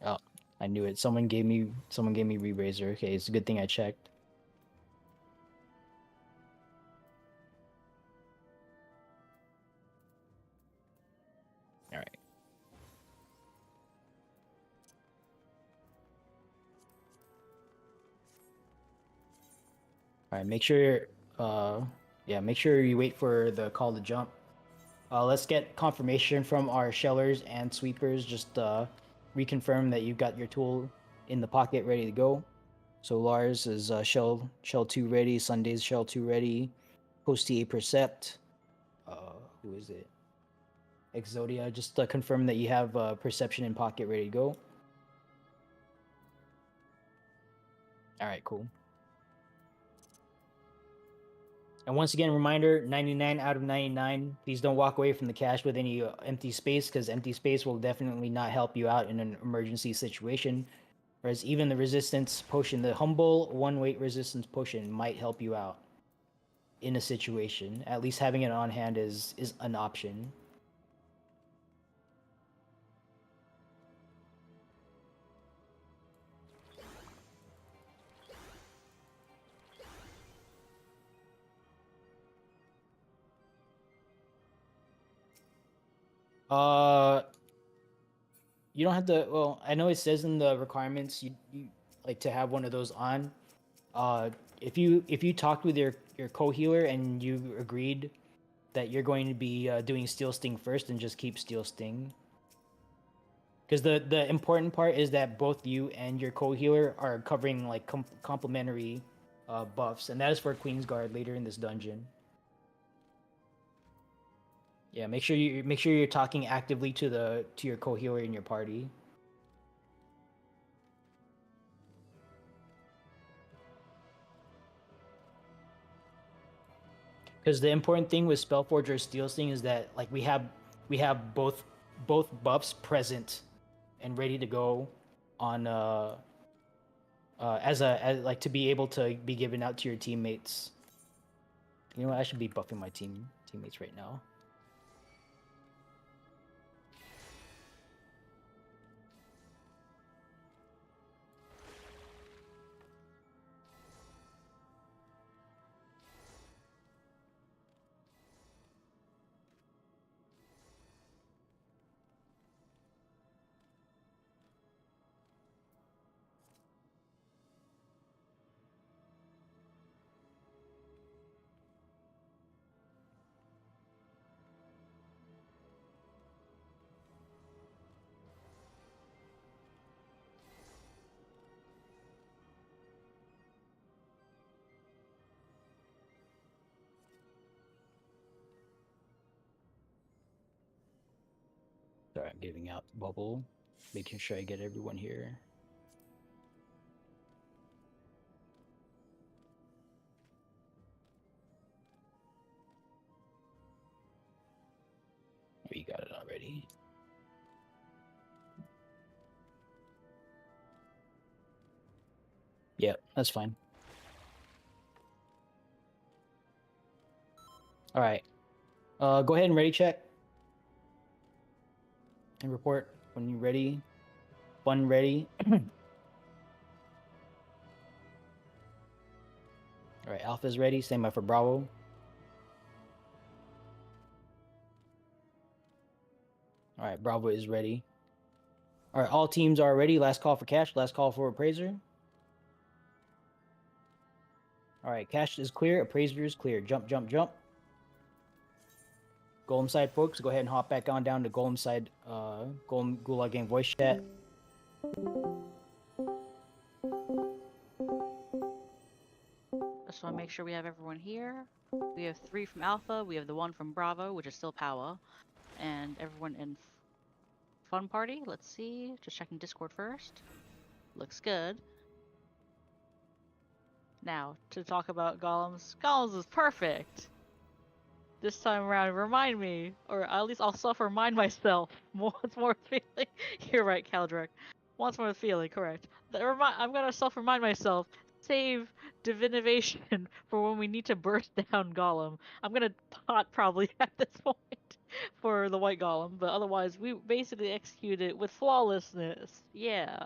Oh, I knew it. Someone gave me re-razor. Okay, it's a good thing I checked. All right. All right, make sure make sure you wait for the call to jump. Let's get confirmation from our shellers and sweepers. Just reconfirm that you've got your tool in the pocket ready to go. So Lars is shell 2 ready, Sunday's shell 2 ready, Postia Percept. Who is it? Exodia. Just confirm that you have perception in pocket ready to go. All right, cool. And once again, reminder, 99 out of 99. Please don't walk away from the cache with any empty space, because empty space will definitely not help you out in an emergency situation. Whereas even the resistance potion, the humble one-weight resistance potion might help you out in a situation. At least having it on hand is an option. You don't have to. Well, I know it says in the requirements you like to have one of those on. Uh, if you talked with your co-healer and you agreed that you're going to be doing Steel Sting first, and just keep Steel Sting. Because the important part is that both you and your co-healer are covering like complementary buffs, and that is for Queensguard later in this dungeon. Yeah, make sure you're talking actively to your co-healer in your party. Because the important thing with Spellforger or Steel Sting is that like we have both buffs present and ready to go on as like to be able to be given out to your teammates. You know what? I should be buffing my teammates right now. Alright, giving out bubble. Making sure I get everyone here. Oh, you got it already. Yep, that's fine. Alright. Go ahead and ready check. And report when you're ready. One ready. Alright, Alpha's ready. Same up for Bravo. Alright, Bravo is ready. Alright, all teams are ready. Last call for cash. Last call for appraiser. Alright, cash is clear. Appraiser is clear. Jump, jump, jump. Golem side folks, go ahead and hop back on down to Golem side, Golem Gulag Gang voice chat. Just want to make sure we have everyone here. We have 3 from Alpha, we have the 1 from Bravo, which is still Power, and everyone in Fun Party. Let's see, just checking Discord first. Looks good. Now, to talk about Golems. Golems is perfect! This time around, remind me, or at least I'll self-remind myself once more feeling. You're right, Caldrek. Once more feeling, correct. I'm gonna self-remind myself. Save divination for when we need to burst down Golem. I'm gonna pot probably at this point for the white Golem, but otherwise we basically execute it with flawlessness. Yeah.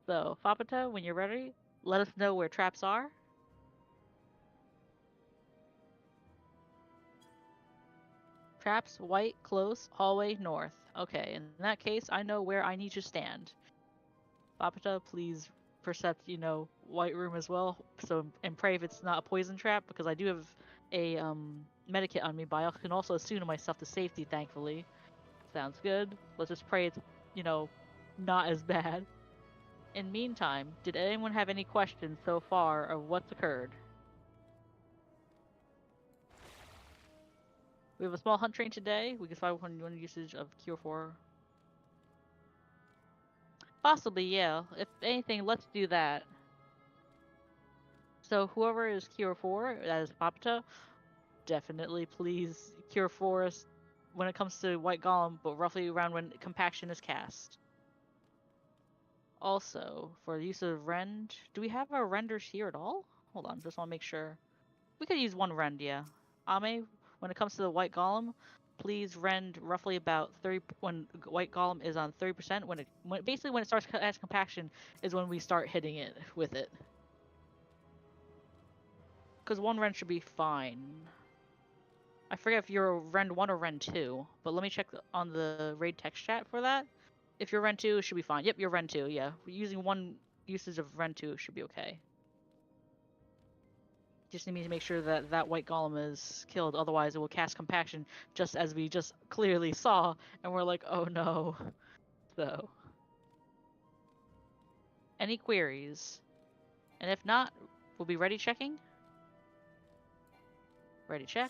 So, Fapata, when you're ready, let us know where traps are. Traps, white, close, hallway, north. Okay, in that case, I know where I need to stand. Fapata, please percept, white room as well. So, and pray if it's not a poison trap, because I do have a medikit on me, but I can also assume to myself to safety, thankfully. Sounds good. Let's just pray it's, not as bad. In meantime, did anyone have any questions so far of what's occurred? We have a small hunt train today. We can find one usage of Cure 4. Possibly, yeah. If anything, let's do that. So whoever is Cure 4, that is Papata, definitely please Cure 4 us when it comes to White Golem, but roughly around when Compaction is cast. Also, for the use of Rend, do we have our renders here at all? Hold on, just want to make sure. We could use one Rend, yeah. Ame, when it comes to the White Golem, please rend roughly about 30 when White Golem is on 30%. Basically when it starts as compaction is when we start hitting it with it. Because one rend should be fine. I forget if you're rend 1 or rend 2, but let me check on the raid text chat for that. If you're rend 2, it should be fine. Yep, you're rend 2. Yeah, using one usage of rend 2 should be okay. Just need to make sure that that white golem is killed, otherwise it will cast compaction, just as we just clearly saw, and we're like, oh no. So, any queries? And if not, we'll be ready checking. Ready check.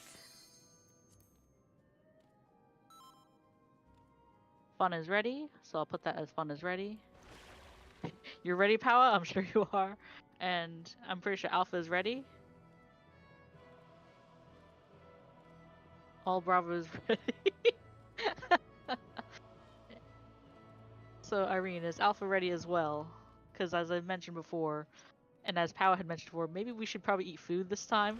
Fun is ready, so I'll put that as fun is ready. You're ready, Power? I'm sure you are. And I'm pretty sure Alpha is ready. All Bravo is ready. So Irene, is Alpha ready as well? Because as I mentioned before, and as Power had mentioned before, maybe we should probably eat food this time.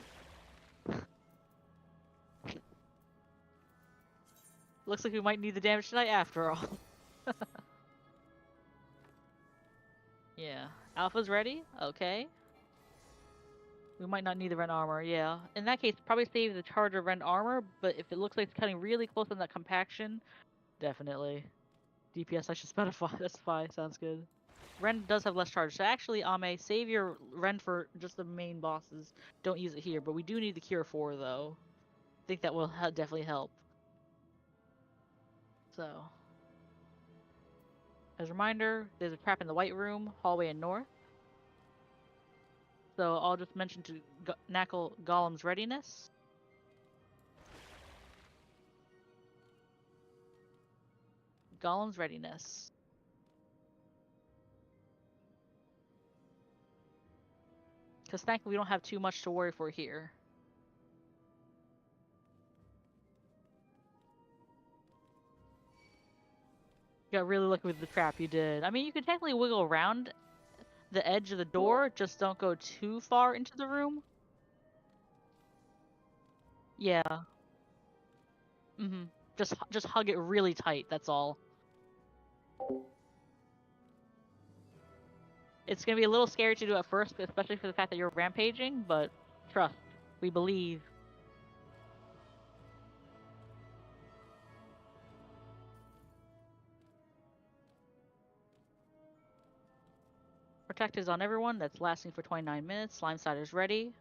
Looks like we might need the damage tonight after all. Yeah. Alpha's ready? Okay. We might not need the Rend armor, yeah. In that case, probably save the charge of Rend armor, but if it looks like it's cutting really close on that compaction, definitely. DPS I should specify, that's fine, sounds good. Rend does have less charge, so actually, Ame, save your Rend for just the main bosses. Don't use it here, but we do need the Cure 4, though. I think that will definitely help. So, as a reminder, there's a trap in the White Room, hallway and north. So I'll just mention to Nacl Golem's readiness. Golem's readiness. Because thankfully we don't have too much to worry for here. You got really lucky with the trap you did. I mean, you could technically wiggle around the edge of the door, just don't go too far into the room. Yeah. Just hug it really tight, that's all. It's gonna be a little scary to do at first, especially for the fact that you're rampaging, but trust, we believe. Protect is on everyone. That's lasting for 29 minutes. Slime Cider's ready.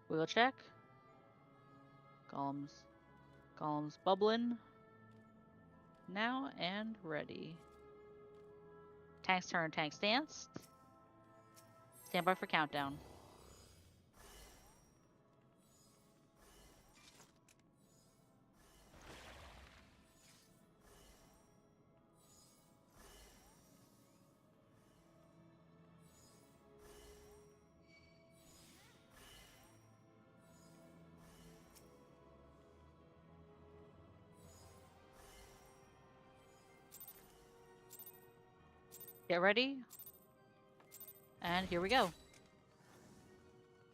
Wheel check. Golem's bubbling. Now and ready. Tank's turn. Tank stance. Stand by for countdown. Get ready. And here we go.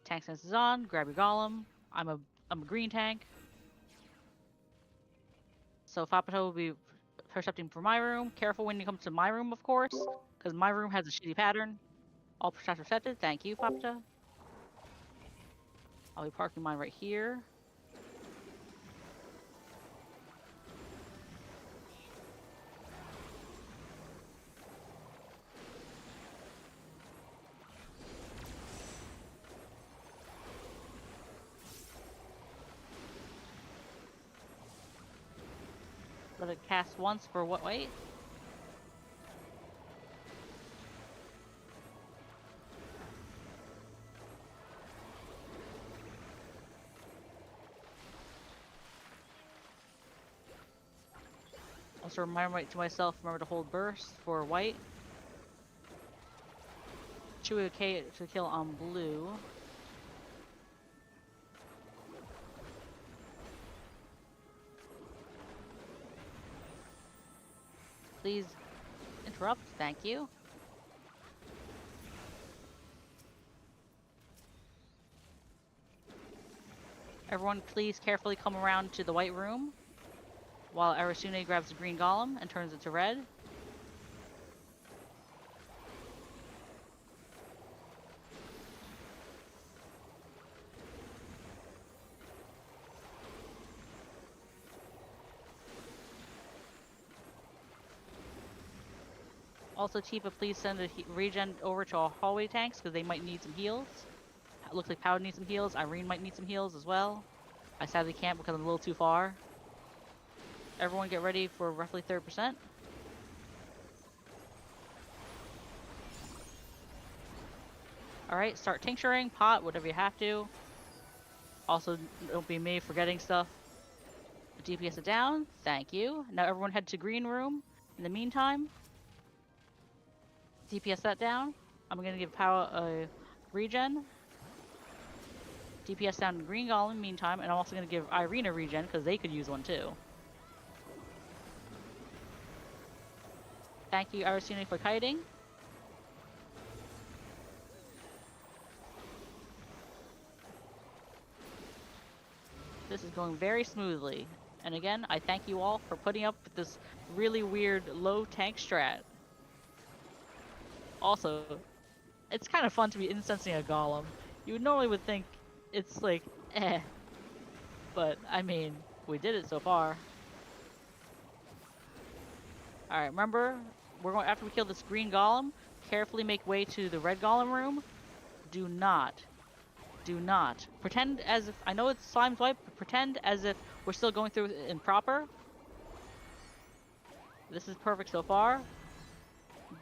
Tank stance is on. Grab your golem. I'm a green tank. So Fapata will be percepting for my room. Careful when you come to my room, of course, because my room has a shitty pattern. All shots recepted. Thank you, Fapata. I'll be parking mine right here. Let it cast once for what weight? Also remind to myself, remember to hold burst for white. Chewy okay to kill on blue. Please interrupt, thank you. Everyone please carefully come around to the white room while Arasune grabs the green golem and turns it to red. Also, Tifa, please send a regen over to our hallway tanks because they might need some heals. It looks like Powder needs some heals. Irene might need some heals as well. I sadly can't because I'm a little too far. Everyone get ready for roughly 30%. Alright, start tincturing, pot, whatever you have to. Also, don't be me forgetting stuff. DPS it down. Thank you. Now everyone head to green room. In the meantime, DPS that down. I'm going to give Power a regen. DPS down to green golem meantime, and I'm also going to give Irene a regen because they could use one too. Thank you, Arasune, for kiting. This is going very smoothly. And again, I thank you all for putting up with this really weird low tank strat. Also, it's kind of fun to be instancing a golem. You normally would think it's like, eh. But, I mean, we did it so far. Alright, remember, we're going after we kill this green golem, carefully make way to the red golem room. Do not pretend as if, I know it's slime's wipe, but pretend as if we're still going through it in proper. This is perfect so far.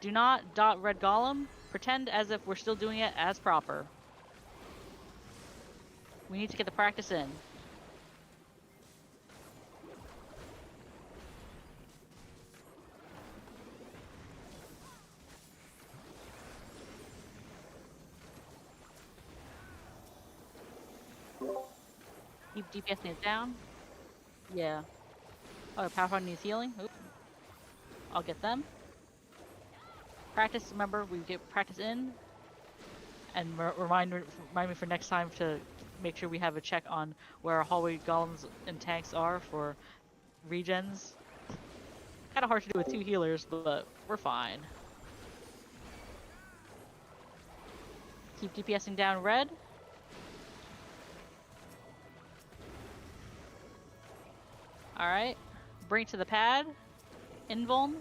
Do not dot red golem. Pretend as if we're still doing it as proper. We need to get the practice in. Keep DPSing it down. Yeah. Oh, Powerful needs healing. Oop. I'll get them. Practice, remember, we get practice in. And remind me for next time to make sure we have a check on where our hallway golems and tanks are for regens. Kind of hard to do with 2 healers, but we're fine. Keep DPSing down red. Alright. Bring to the pad. Invuln.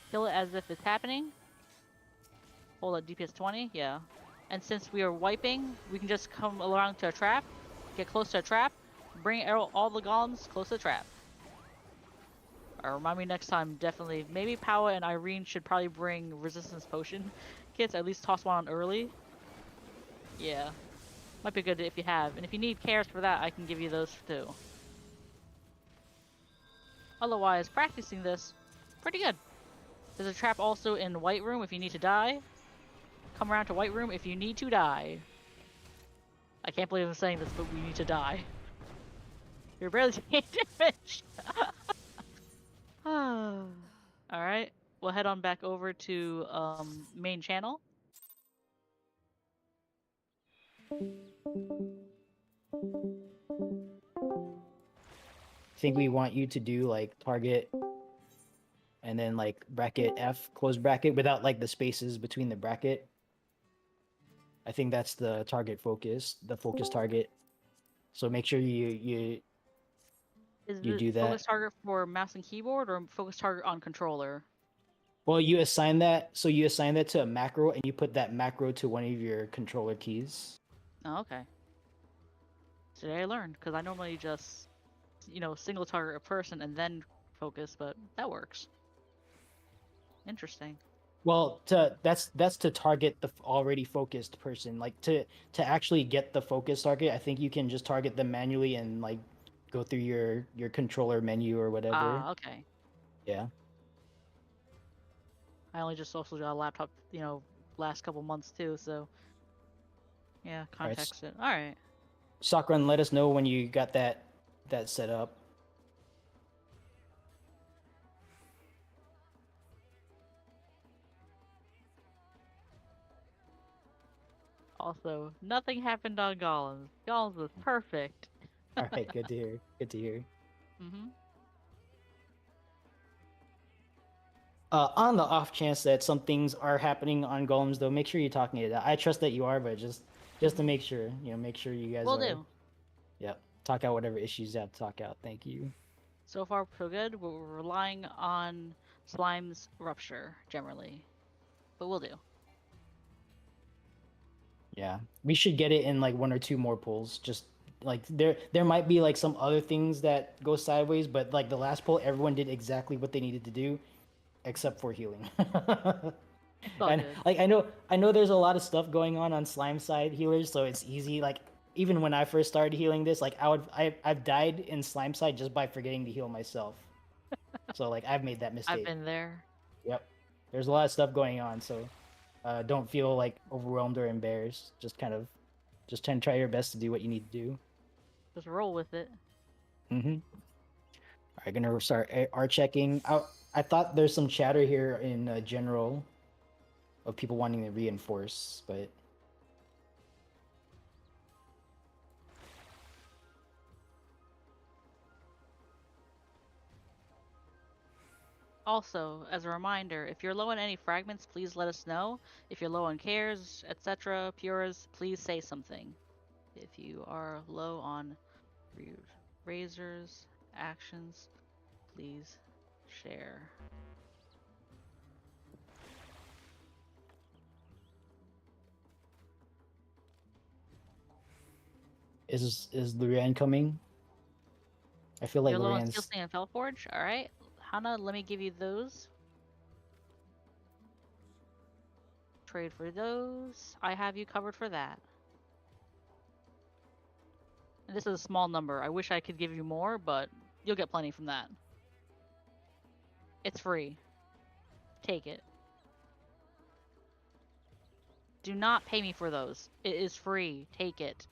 Kill it as if it's happening. Hold at DPS 20, yeah. And since we are wiping, we can just come around to a trap, get close to a trap, bring all the golems close to the trap. Remind me next time, definitely. Maybe Powa and Irene should probably bring resistance potion kits, at least toss one on early. Yeah. Might be good if you have. And if you need cares for that, I can give you those too. Otherwise, practicing this, pretty good. There's a trap also in White Room if you need to die. Come around to White Room if you need to die. I can't believe I'm saying this, but we need to die. You're barely taking damage. Alright, we'll head on back over to main channel. I think we want you to do like target and then like bracket F, close bracket, without like the spaces between the bracket. I think that's the target focus, the focus target. So make sure you Is do the that. focus target for mouse and keyboard or focus target on controller? Well, you assign that, so you assign that to a macro and you put that macro to one of your controller keys. Oh, okay. Today I learned, because I normally just, single target a person and then focus, but that works. Interesting. Well, that's to target the already focused person. Like to actually get the focus target, I think you can just target them manually and like go through your controller menu or whatever. Ah, okay. Yeah. I only just also got a laptop, last couple months too, so yeah, context it. All right. Sakran, let us know when you got that set up. Also, nothing happened on Golems. Golems was perfect. All right, good to hear. Good to hear. Mm-hmm. On the off chance that some things are happening on golems, though, make sure you're talking it out. I trust that you are, but just to make sure, make sure you guys Will are. do. Yep. Talk out whatever issues you have to talk out. Thank you. So far, so good. We're relying on Slime's rupture generally, but we'll do. Yeah, we should get it in like 1 or 2 more pulls. Just like there might be like some other things that go sideways, but like the last pull, everyone did exactly what they needed to do, except for healing. And Good. like I know there's a lot of stuff going on slime side healers, so it's easy. Like even when I first started healing this, like I've died in slime side just by forgetting to heal myself. So like I've made that mistake. I've been there. Yep. There's a lot of stuff going on, so don't feel like overwhelmed or embarrassed. Just kind of just try your best to do what you need to do. Just roll with it. Mm-hmm. All right, gonna start art checking. I thought there's some chatter here in general of people wanting to reinforce, but Also, as a reminder, if you're low on any fragments, please let us know. If you're low on cares, etc., puras, please say something. If you are low on razors, actions, please share. is Lurian coming? I feel like You're low on Lurian's... Steel Stain and Felforge? Alright. Hana, let me give you those. Trade for those. I have you covered for that. And this is a small number. I wish I could give you more, but, You'll get plenty from that. It's free. Take it. Do not pay me for those. It is free. Take it.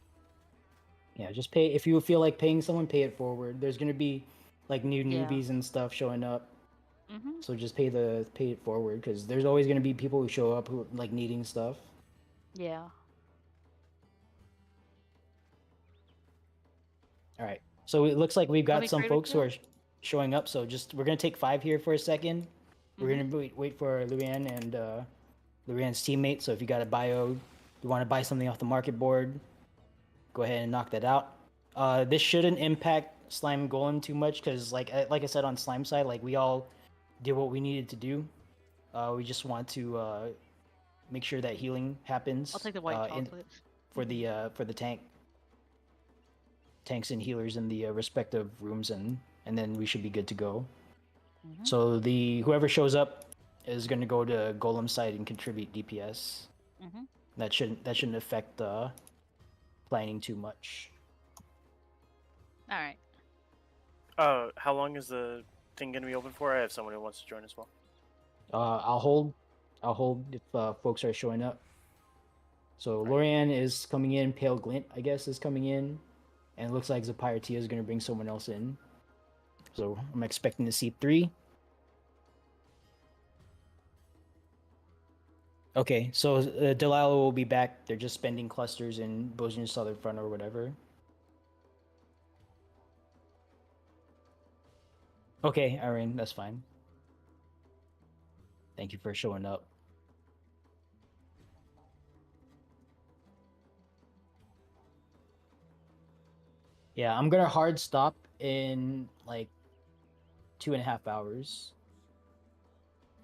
Yeah, just pay if you feel like paying someone, pay it forward. There's gonna be like new Yeah. newbies and stuff showing up, Mm-hmm. so just pay it forward because there's always gonna be people who show up who like needing stuff. Yeah. All right, so it looks like we've Let got me some create a folks who queue. are showing up. So just we're gonna take 5 here for a second. We're Mhm. gonna wait for Luann and Luann's teammate. So if you got a bio, you want to buy something off the market board, go ahead and knock that out. This shouldn't impact Slime Golem too much because, like I said on Slime side, like we all did what we needed to do. We just want to make sure that healing happens I'll take the white chocolate. for the tanks and healers in the respective rooms, and then we should be good to go. Mhm. So the whoever shows up is going to go to Golem side and contribute DPS. Mhm. That shouldn't affect planning too much. All right. How long is the thing gonna be open for? I have someone who wants to join as well. I'll hold if folks are showing up. So Right. Lorianne is coming in. Pale Glint, I guess, is coming in, and it looks like Zapiratia is going to bring someone else in. So I'm expecting to see 3. Okay, so Delilah will be back. They're just spending clusters in Bosnian Southern Front or whatever. Okay, Irene, that's fine. Thank you for showing up. Yeah, I'm gonna hard stop in like 2.5 hours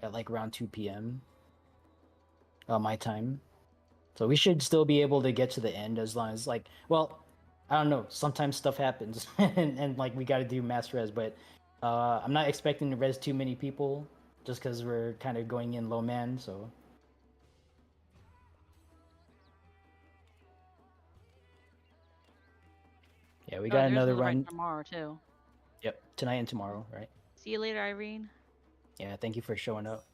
at like around 2 p.m. My time. So we should still be able to get to the end as long as like, well, I don't know. Sometimes stuff happens and like we got to do mass res, but I'm not expecting to res too many people just because we're kind of going in low man. So yeah, we got There's another another right run. tomorrow too. Yep, tonight and tomorrow, right? See you later, Irene. Yeah, thank you for showing up.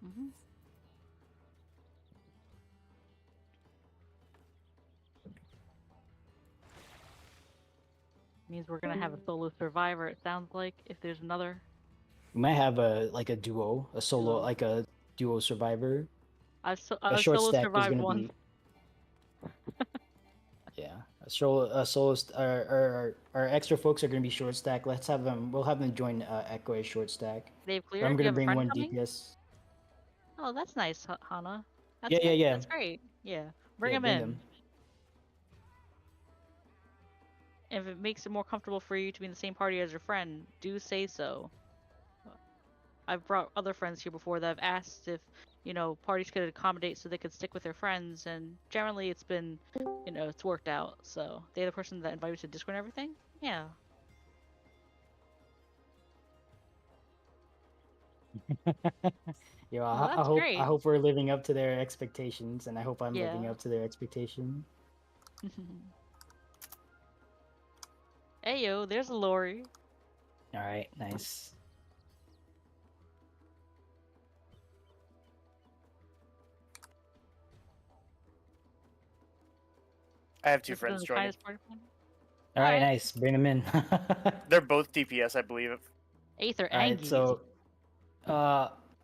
Mhm. Means we're gonna have a solo survivor. It sounds like if there's another. We might have a duo, a solo, Duo. like a duo survivor. I've A short solo stack is survived gonna once. be. Yeah, our extra folks are gonna be short stack. Let's have them. We'll have them join Echo as short stack. They've But I'm cleared. Do you gonna have a bring friend one coming? DPS. Oh, that's nice, Hana. That's Yeah, yeah, good. yeah. That's great. Yeah, bring Yeah, him bring in. them. If it makes it more comfortable for you to be in the same party as your friend, do say so. I've brought other friends here before that have asked if, parties could accommodate so they could stick with their friends, and generally it's been, it's worked out. So they're the person that invited to Discord and everything. Yeah. Yo, Well, I that's hope great. we're living up to their expectations, and I hope I'm living Yeah. up to their expectation. Hey yo, there's a Lori. All right, nice. I have two This has been friends the joining. kindest party plan. All right, Alright. nice. Bring them in. They're both DPS, I believe. Aether All right, Angies. so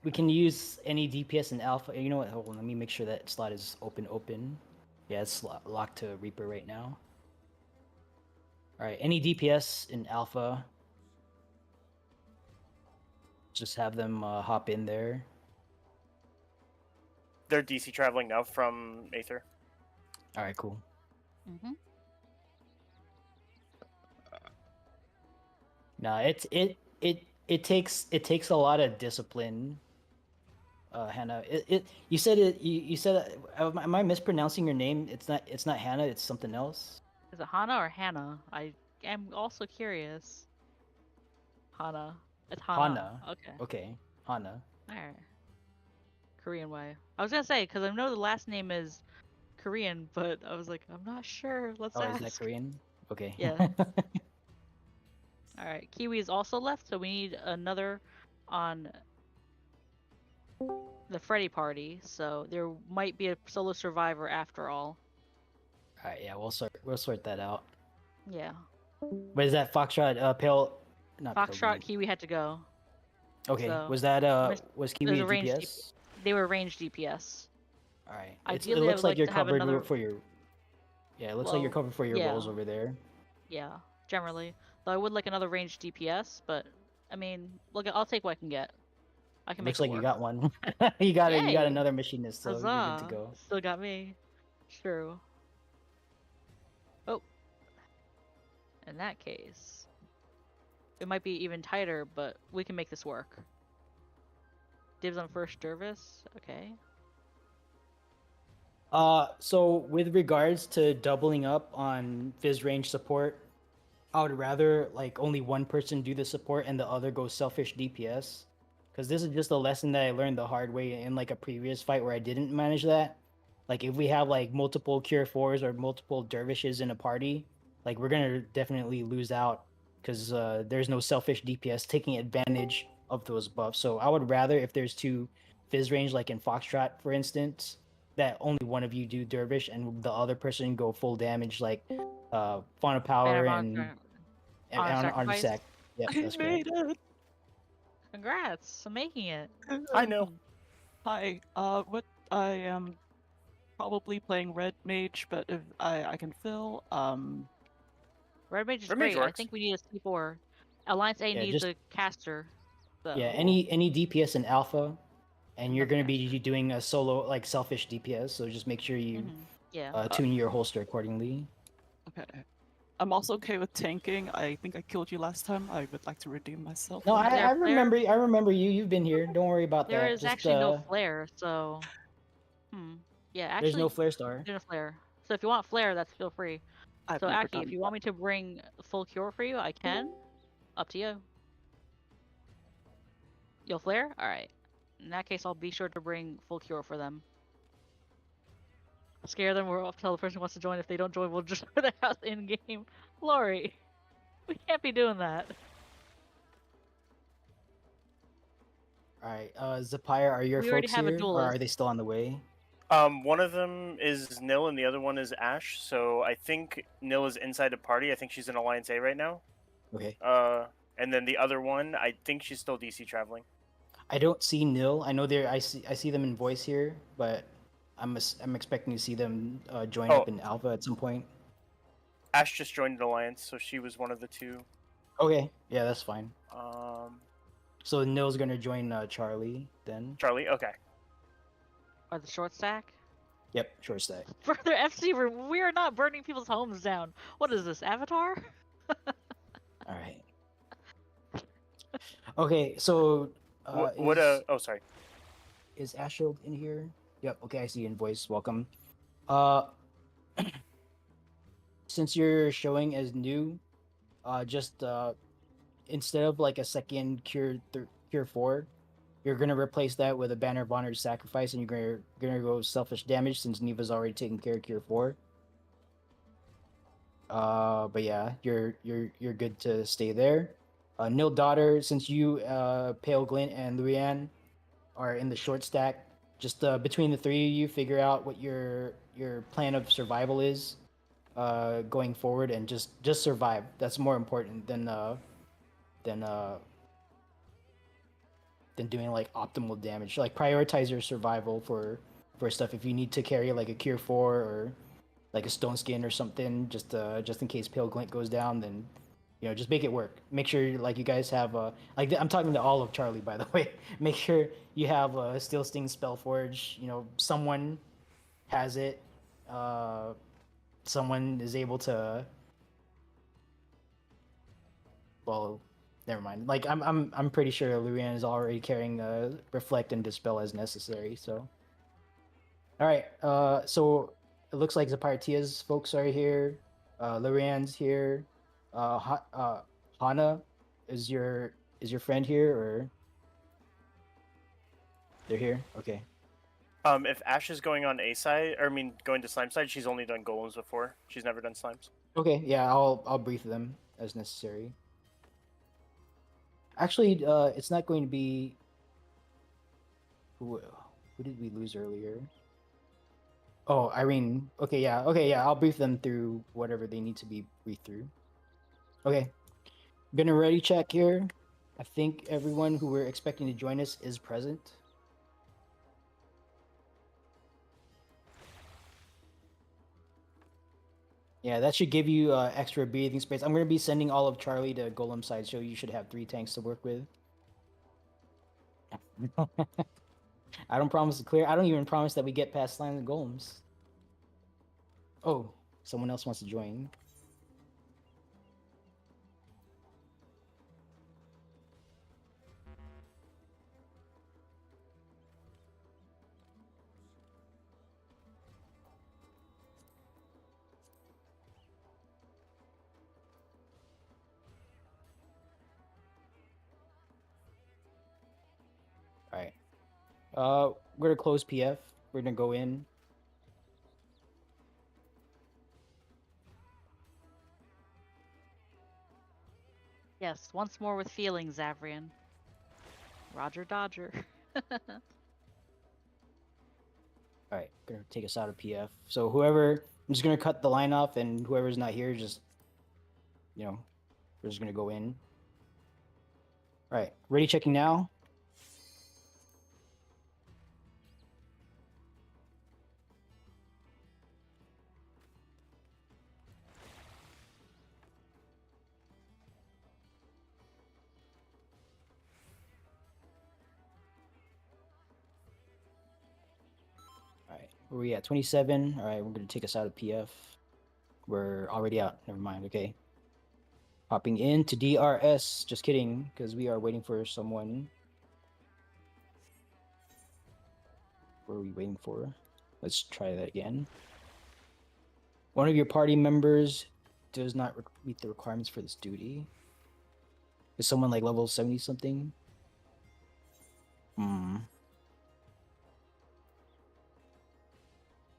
we can use any DPS in alpha. You know what? Hold on, let me make sure that slot is open. Yeah, it's locked to Reaper right now. All right, any DPS in alpha, just have them hop in there. They're DC traveling now from Aether. All right, cool. Mm-hmm. No, it takes a lot of discipline. Hannah, you said it. You said. Am I mispronouncing your name? It's not Hannah. It's something else. Is it Hana or Hannah? I am also curious. Hana. It's Hana. Hana. Okay. Okay, Hana. Alright. Korean way. I was gonna say, because I know the last name is Korean, but I was like, I'm not sure. Let's Oh, ask. is that Korean? Okay. Yeah. All right, Kiwi is also left, so we need another on the Freddy party. So there might be a solo survivor after all. All right, yeah, we'll sort that out. Yeah. But is that Foxtrot Pale? Not Pale Foxtrot, Green. Kiwi had to go. Okay, So was that was there's Kiwi a a range DPS? They were range DPS. All right, it Ideally, I looks would like like you're to have covered another. for your. Yeah, it looks like you're Well, covered for your yeah, roles over there. yeah, generally. Though I would like another range DPS, but I mean, look, I'll take what I can get. I It can make looks it like you work. got one. You got it. You got Yay! another machinist, so you're good to Huzzah! go. Still got me. True. Oh, in that case, it might be even tighter, but we can make this work. Dibs on first service. Okay. So with regards to doubling up on Fizz range support, I would rather like only one person do the support and the other go selfish DPS. Because this is just a lesson that I learned the hard way in like a previous fight where I didn't manage that. Like if we have like multiple cure fours or multiple dervishes in a party, like we're gonna definitely lose out because there's no selfish DPS taking advantage of those buffs. So I would rather if there's two Fizz range, like in Foxtrot, for instance, that only one of you do dervish and the other person go full damage, like Fauna Power and Honor on sacrifice. Artisac. Yep, I that's made correct. it. Congrats on making it. I know. Hi. What I am probably playing red mage, but if I can fill. Red Mage is Red Mage great. I works. think we need a C4. Alliance A Yeah, needs just a caster. So. yeah, any DPS in Alpha, and you're Another gonna be caster. doing a solo like selfish DPS. So just make sure you Yeah. tune your holster accordingly. Okay. I'm also okay with tanking. I think I killed you last time. I would like to redeem myself. No, on Is there I a flare? remember you. You've been here. Don't worry about There that. is Just actually no flare, so. Yeah, there's no actually, flare star. there's no flare. So if you want flare, that's feel free. I've So never actually, if done you want me to bring full cure for you, I can. Up to you. You'll flare? Alright. In that case, I'll be sure to bring full cure for them. Scare them, or tell the person who wants to join. If they don't join, we'll just put the house in game. Lori, we can't be doing that. All right, Zapire, are your We already folks have a here, or are duelist. they still on the way? One of them is Nil and the other one is Ash. So I think Nil is inside the party. I think she's in Alliance A right now. Okay. And then the other one, I think she's still DC traveling. I don't see Nil. I know I see them in voice here, but I'm expecting to see them join Oh. up in Alpha at some point. Ash just joined an Alliance, so she was one of the two. Okay, yeah, that's fine. Um, So Nil's gonna join Charlie then. Charlie, okay. Or the short stack. Yep, short stack. Further FC room. We are not burning people's homes down. What is this, Avatar? All right. Okay, so Oh, sorry. is Ashield in here? Yep. Okay, I see you in voice. Welcome. Since you're showing as new, just instead of like a second cure 4, you're gonna replace that with a Banner of Honor sacrifice, and you're gonna go selfish damage since Neva's already taking care of cure 4. But yeah, you're good to stay there. Nil Daughter, since you, Pale Glint, and Luian are in the short stack, just between the three of you, figure out what your plan of survival is, going forward, and just survive. That's more important than doing like optimal damage. Like prioritize your survival for stuff. If you need to carry like a cure 4 or like a stone skin or something, just in case Pale Glint goes down, then just make it work. Make sure like you guys have like I'm talking to all of Charlie, by the way. Make sure you have a Steel Sting Spellforge. Someone has it. Someone is able to. Well, never mind. Like I'm pretty sure Luian is already carrying Reflect and Dispel as necessary. So. All right. So it looks like Zapatia's folks are here. Luian's here. Hana, is your friend here, or they're here? Okay. If Ash is going on A side, or I mean going to Slime side, she's only done golems before. She's never done slimes. Okay. Yeah, I'll brief them as necessary. Actually, it's not going to be. Who did we lose earlier? Oh, Irene. Okay, yeah. Okay, yeah. I'll brief them through whatever they need to be briefed through. Okay. Gonna ready check here. I think everyone who we're expecting to join us is present. Yeah, that should give you extra breathing space. I'm gonna be sending all of Charlie to Golem side, so you should have 3 tanks to work with. I don't promise to clear. I don't even promise that we get past line of golems. Oh, someone else wants to join. All right. We're gonna close PF. We're gonna go in. Yes, once more with feelings, Zavrian. Roger Dodger. All right, gonna take us out of PF. So whoever, I'm just gonna cut the line off, and whoever's not here, just, you know, we're just gonna go in. All right, ready checking now. All right, where are we at? 27. All right, we're gonna take us out of PF. We're already out. Never mind. Okay. Hopping into DRS. Just kidding, because we are waiting for someone. What are we waiting for? Let's try that again. One of your party members does not meet the requirements for this duty. Is someone like level 70 something? Hmm.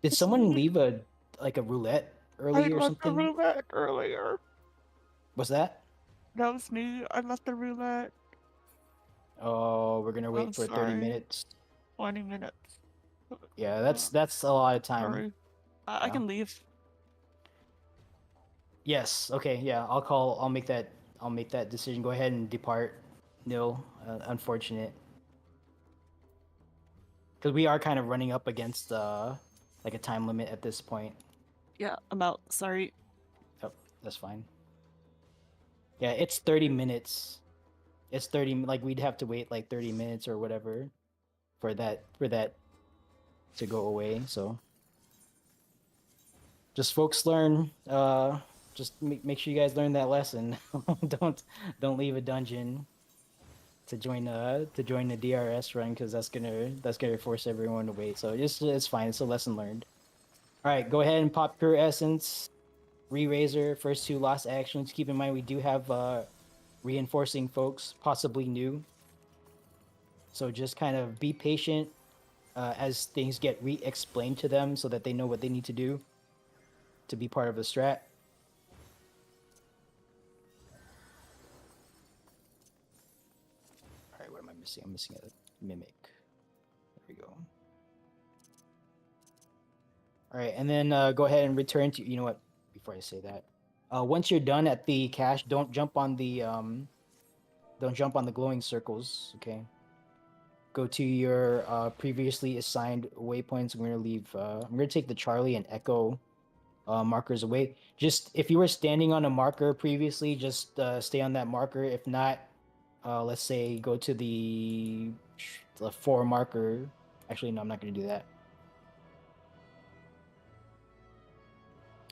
Did someone leave a roulette I early or left the something? roulette earlier. What's that? That was me. I left the roulette. Oh, we're gonna wait I'm for 30 sorry. minutes. 20 minutes. Yeah, that's a lot of time. Sorry. I Yeah. can leave. Yes. Okay. Yeah. I'll make that decision. Go ahead and depart. No. Unfortunate. Because we are kind of running up against like a time limit at this point. Yeah, I'm out. Sorry. Yep. That's fine. Yeah, it's 30 minutes. It's 30. Like we'd have to wait like 30 minutes or whatever for that to go away. So just folks learn. Just make sure you guys learn that lesson. don't leave a dungeon to join the DRS run, because that's gonna force everyone to wait. So it's fine. It's a lesson learned. All right, go ahead and pop Pure Essence, Re-Razor, first 2 lost actions. Keep in mind we do have reinforcing folks, possibly new. So just kind of be patient as things get re-explained to them, so that they know what they need to do to be part of the strat. All right, what am I missing? I'm missing a mimic. There we go. All right, and then go ahead and return to, you know what, before I say that, once you're done at the cache, don't jump on the glowing circles, okay? Go to your previously assigned waypoints. I'm gonna take the Charlie and Echo markers away. Just if you were standing on a marker previously, just stay on that marker. If not, let's say go to the 4 marker. Actually, no, I'm not gonna do that.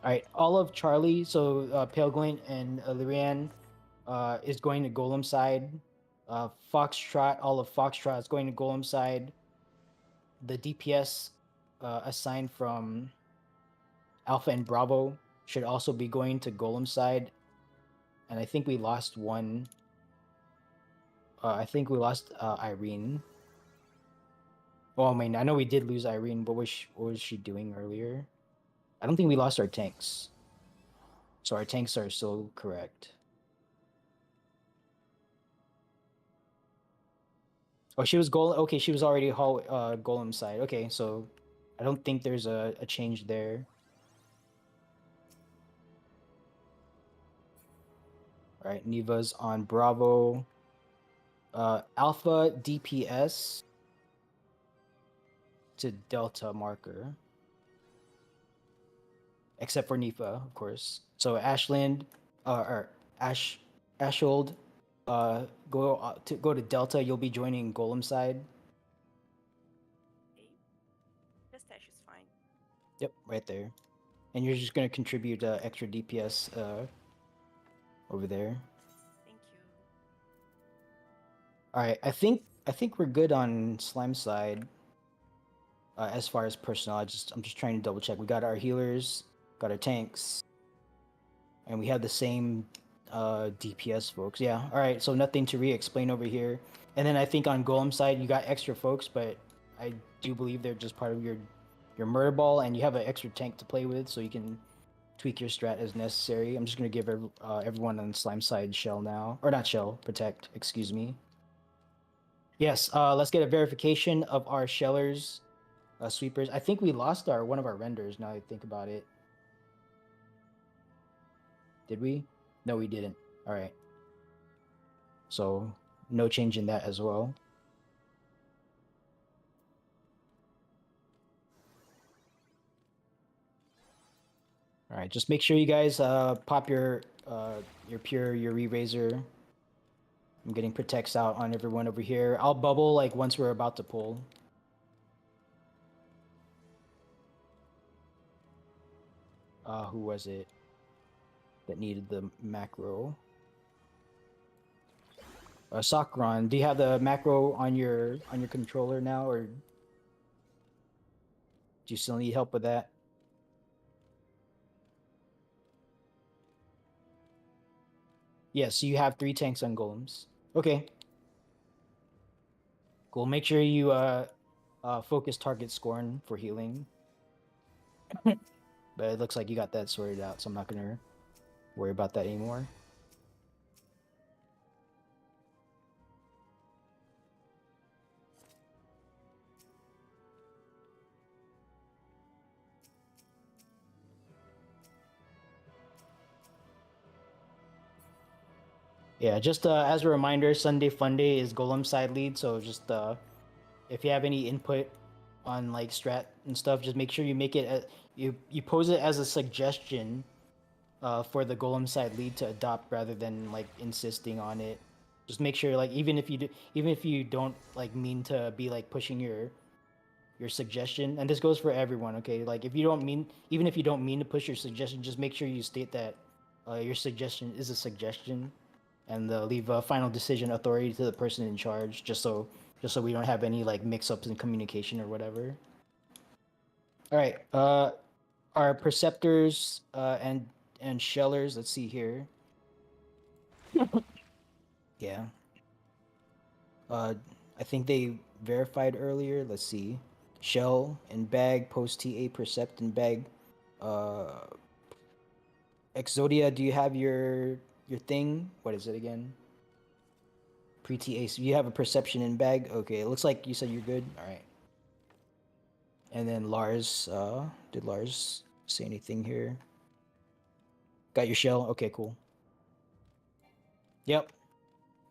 All right, all of Charlie, so Pale Glint and Lyrian is going to Golem side. Foxtrot, all of Foxtrot is going to Golem side. The DPS assigned from Alpha and Bravo should also be going to Golem side. And I think we lost one. I think we lost Irene. Well, I mean, I know we did lose Irene, but what was she doing earlier? I don't think we lost our tanks. So our tanks are still correct. Oh, she was golem. Okay, she was already golem side. Okay, so I don't think there's a change there. All right, Neva's on Bravo. Alpha DPS to Delta marker. Except for Nifa, of course. So Ashland, or Ashold, go to Delta. You'll be joining Golem side. This dash is fine. Yep, right there. And you're just gonna contribute extra DPS over there. Thank you. All right, I think we're good on slime side. As far as personnel, I'm just trying to double check. We got our healers, got our tanks, and we have the same DPS folks. Yeah. All right. So nothing to re-explain over here. And then I think on Golem side you got extra folks, but I do believe they're just part of your murder ball, and you have an extra tank to play with, so you can tweak your strat as necessary. I'm just gonna give everyone on slime side shell now, or not shell, protect. Excuse me. Yes. Let's get a verification of our shellers, sweepers. I think we lost one of our renders. Now I think about it. Did we? No, we didn't. All right. So no change in that as well. All right, just make sure you guys pop your re-raiser. I'm getting protects out on everyone over here. I'll bubble like once we're about to pull. Who was it that needed the macro? Sakron, do you have the macro on your controller now, or do you still need help with that? Yes, so you have 3 tanks on golems. Okay. Cool. Make sure you focus target scorn for healing. But it looks like you got that sorted out, so I'm not gonna worry about that anymore. Yeah, just as a reminder, Sunday Funday is Golem side lead, so just if you have any input on like strat and stuff, just make sure you make it you pose it as a suggestion for the Golem side lead to adopt rather than like insisting on it. Just make sure like even if you don't like mean to be like pushing your suggestion, and this goes for everyone, okay? Like if you don't mean even if you don't mean to push your suggestion, just make sure you state that your suggestion is a suggestion, and leave a final decision authority to the person in charge, just so we don't have any like mix-ups in communication or whatever. All right, our preceptors and shellers. Let's see here. Yeah. I think they verified earlier. Let's see. Shell and bag, post TA, percept and bag. Exodia, do you have your thing? What is it again? Pre-TA. So you have a perception in bag? Okay, it looks like you said you're good. All right. And then Lars, did Lars say anything here? Got your shell? Okay, cool. Yep.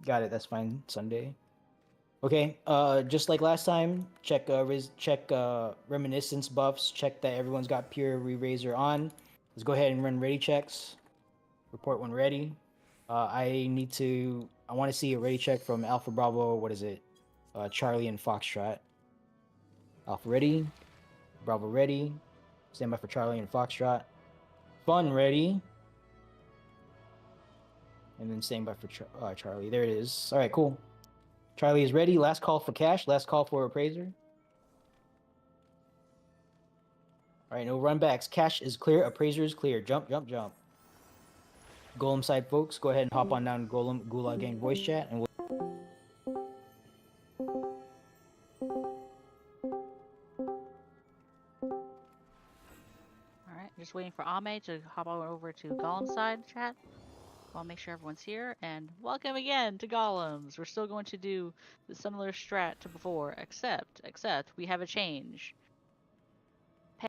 Got it. That's fine. Sunday. Okay, just like last time, check reminiscence buffs, check that everyone's got pure re-raiser on. Let's go ahead and run ready checks. Report when ready. I want to see a ready check from Alpha Bravo, what is it? Charlie and Foxtrot. Alpha ready, Bravo ready, stand by for Charlie and Foxtrot. Fun ready. And then stand by for Charlie. There it is. All right, cool. Charlie is ready. Last call for cash. Last call for appraiser. All right, no runbacks. Cash is clear. Appraiser is clear. Jump, jump, jump. Golem side folks, go ahead and hop on down Golem Gulag Gang voice chat, and we'll... Alright, just waiting for Ame to hop on over to Golem side chat. I'll make sure everyone's here, and welcome again to Golems. We're still going to do the similar strat to before, except we have a change.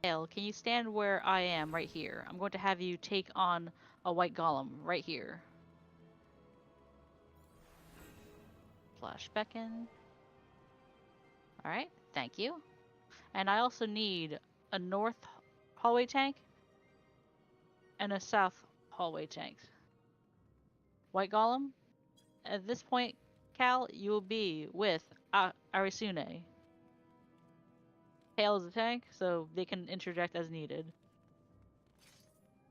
Pale, can you stand where I am right here? I'm going to have you take on a white golem right here. Flash beckon. Alright, thank you. And I also need a north hallway tank and a south hallway tank. White golem, at this point, Cal, you will be with Arisune. Pale is a tank, so they can interject as needed.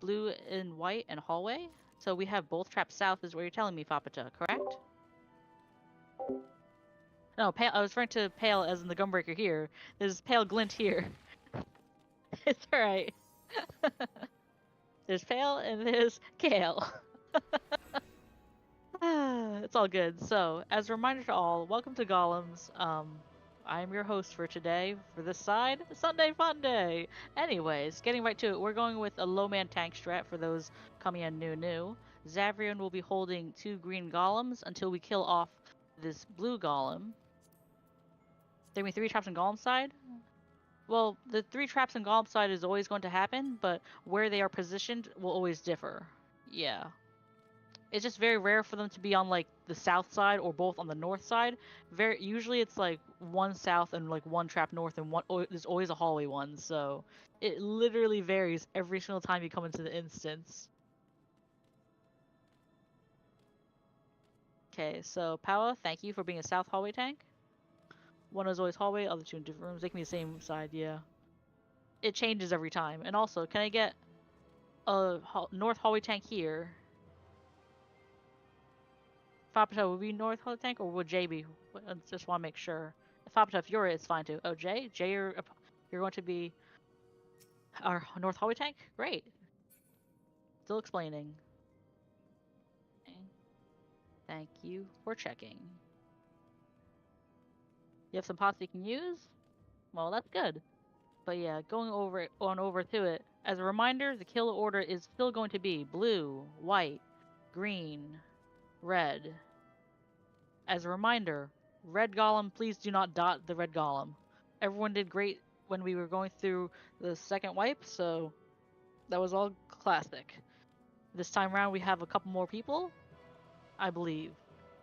Blue and white and hallway. So we have both traps south is what you're telling me, Fapata, correct? No, Pale, I was referring to Pale as in the Gunbreaker here. There's Pale Glint here. It's alright. There's Pale and there's Kale. It's all good. So, as a reminder to all, welcome to Golems. I'm your host for today. For this side, Sunday Fun Day. Anyways, getting right to it, we're going with a low man tank strat for those coming in new. Zavrian will be holding 2 green golems until we kill off this blue golem. There be 3 traps on golem side. Well, the 3 traps on golem side is always going to happen, but where they are positioned will always differ. Yeah. It's just very rare for them to be on like the south side or both on the north side. Usually it's like one south and like one trap north and there's always a hallway one. So it literally varies every single time you come into the instance. Okay, so Powa, thank you for being a south hallway tank. One is always hallway, other 2 in different rooms. They can be the same side, yeah. It changes every time. And also, can I get a north hallway tank here? Fapata, will be north hallway tank or would Jay be? I just want to make sure. Fapata, if you're it, it's fine too. Oh, Jay, you're going to be our north hallway tank? Great. Still explaining. Okay. Thank you for checking. You have some pots you can use? Well, that's good. But yeah, going over to it. As a reminder, the kill order is still going to be blue, white, green, red. As a reminder, red golem, please do not dot the red golem. Everyone did great when we were going through the second wipe, so that was all classic. This time around we have a couple more people, I believe.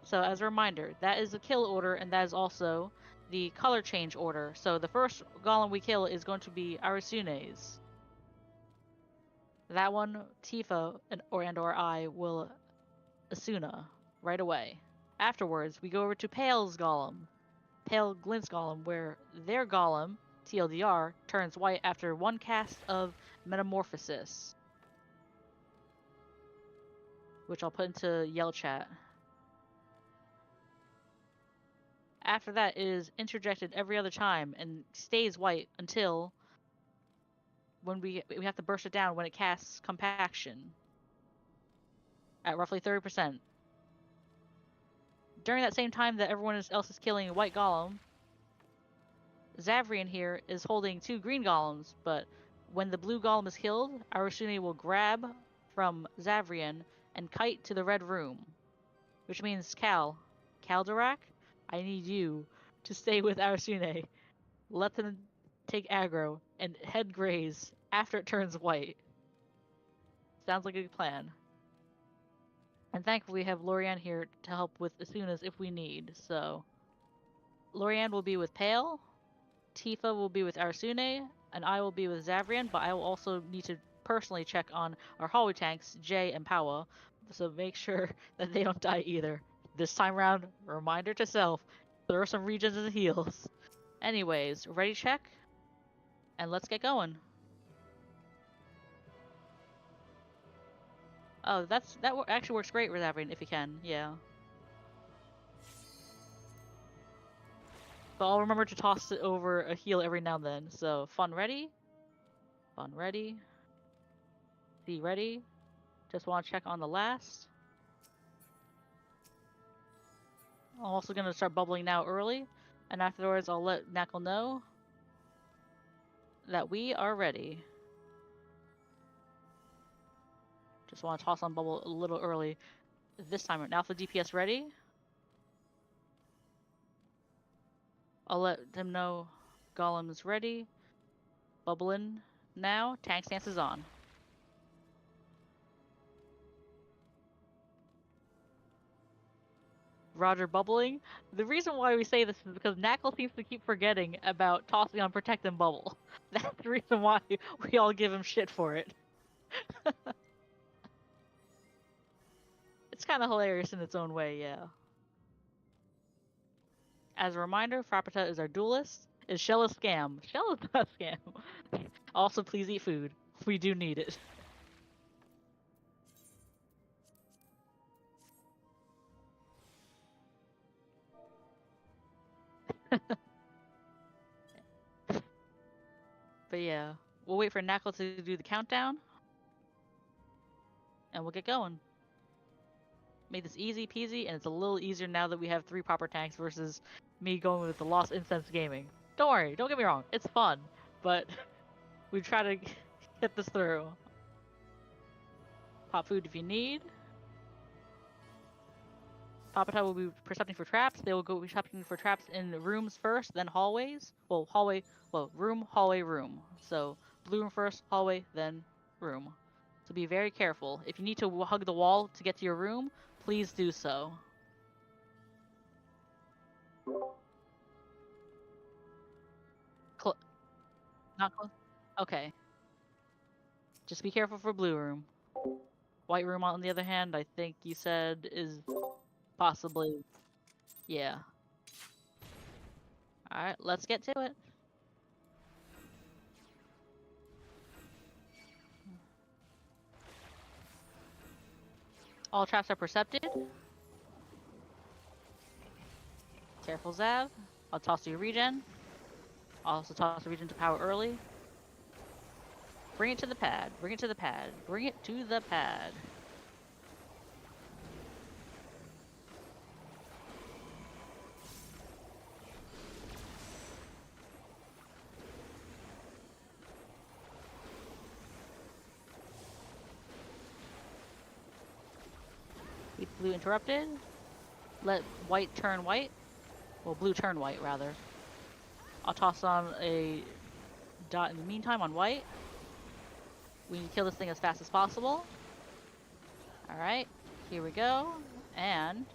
So as a reminder, that is the kill order and that is also the color change order. So the first golem we kill is going to be Arisune's. That one, Tifa or I will Asuna right away. Afterwards, we go over to Pale's golem, Pale Glint's golem, where their golem, TLDR, turns white after 1 cast of Metamorphosis. Which I'll put into yell chat. After that, it is interjected every other time and stays white until when we have to burst it down when it casts Compaction at roughly 30%. During that same time that everyone else is killing a white golem, Zavrian here is holding 2 green golems, but when the blue golem is killed, Arasune will grab from Zavrian and kite to the red room. Which means Caldarak, I need you to stay with Arasune. Let them take aggro and head graze after it turns white. Sounds like a good plan. And thankfully we have Lorianne here to help with Asunas if we need, so... Lorianne will be with Pale, Tifa will be with Arasune, and I will be with Zavrian, but I will also need to personally check on our hallway tanks, Jay and Powa, so make sure that they don't die either. This time around, reminder to self, throw some regens and heals. Anyways, ready check? And let's get going. Oh, that actually works great with Zavrian if you can, yeah. But I'll remember to toss it over a heal every now and then. So, fun ready? Fun ready? See ready? Just want to check on the last. I'm also going to start bubbling now early. And afterwards I'll let Nacl know that we are ready. Just want to toss on bubble a little early. this time. Now for DPS ready. I'll let them know Golem is ready. Bubbling now. Tank stance is on. Roger bubbling. The reason why we say this is because Nacl seems to keep forgetting about tossing on Protect and Bubble. That's the reason why we all give him shit for it. It's kind of hilarious in its own way, yeah. As a reminder, Frapita is our duelist. Is Shell a scam? Shell is not a scam. Also, please eat food. We do need it. But yeah, we'll wait for Nacl to do the countdown. And we'll get going. Made this easy peasy, and it's a little easier now that we have 3 proper tanks versus me going with the Lost Incense Gaming. Don't worry, don't get me wrong, it's fun, but we try to get this through. Pop food if you need. Papata will be percepting for traps. They will go percepting for traps in rooms first, then hallways. Well, room, hallway, room. So, blue room first, hallway, then room. So be very careful. If you need to hug the wall to get to your room, please do so. Not close? Okay. Just be careful for blue room. White room, on the other hand, I think you said is possibly... Yeah. Alright, let's get to it. All traps are percepted. Careful, Zav. I'll toss you a regen. I'll also toss a regen to power early. Bring it to the pad. Bring it to the pad. Bring it to the pad. Keep blue interrupted. Let white turn white. Well, blue turn white, rather. I'll toss on a dot in the meantime on white. We need to kill this thing as fast as possible. Alright, here we go. And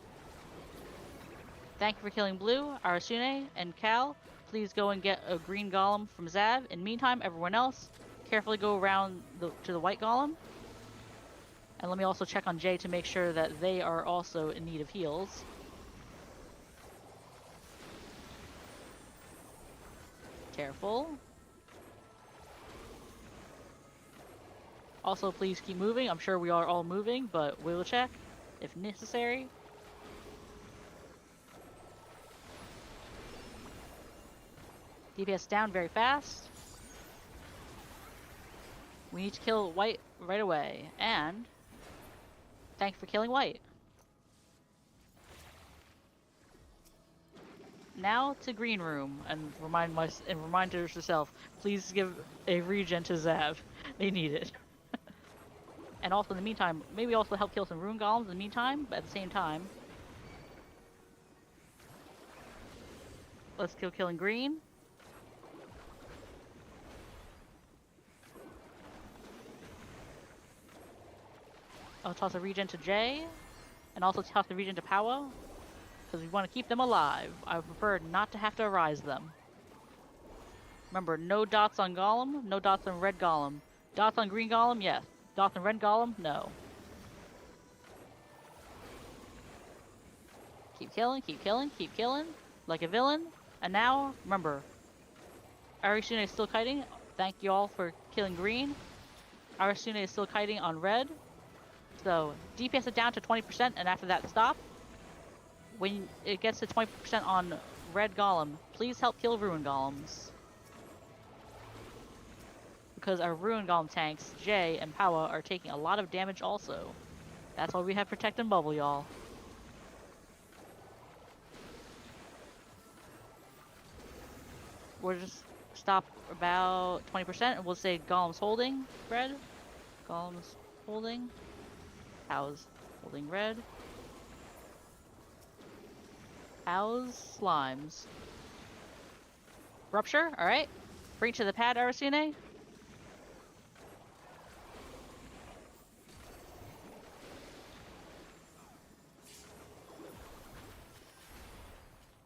thank you for killing blue. Arasune and Cal, please go and get a green golem from Zav. In the meantime, everyone else, carefully go around to the white golem. And let me also check on Jay to make sure that they are also in need of heals. Careful. Also, please keep moving. I'm sure we are all moving, but we will check if necessary. DPS down very fast. We need to kill white right away. And thanks for killing white. Now to green room, and remind yourself, please give a regen to Zav. They need it. And also in the meantime, maybe also help kill some rune golems in the meantime, but at the same time. Let's kill killing green. I'll toss a regen to Jay, and also toss a regen to Powwow, because we want to keep them alive. I would prefer not to have to arise them. Remember, no dots on golem, no dots on red golem. Dots on green golem, yes. Dots on red golem, no. Keep killing, keep killing, keep killing, like a villain. And now, remember, Arasune is still kiting. Thank you all for killing green. Arasune is still kiting on red. So, DPS is down to 20%, and after that, stop. When it gets to 20% on red golem, please help kill ruin golems. Because our ruin golem tanks, Jay and Powwow, are taking a lot of damage also. That's why we have Protect and Bubble, y'all. We'll just stop about 20%, and we'll say golems holding red. Golems holding. Powwow's holding red. How's slimes? Rupture, alright. Bring to the pad, RCNA.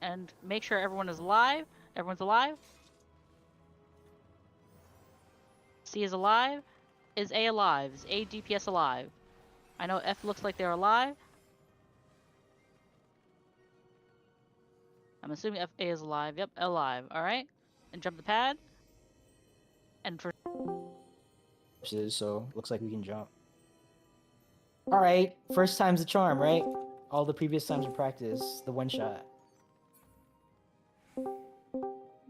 And make sure everyone is alive. Everyone's alive. C is alive. Is A alive? Is A DPS alive? I know F looks like they're alive. I'm assuming FA is alive. Yep, alive. Alright. And jump the pad. And for So looks like we can jump. All right, first time's the charm, right? All the previous times of practice, the one shot.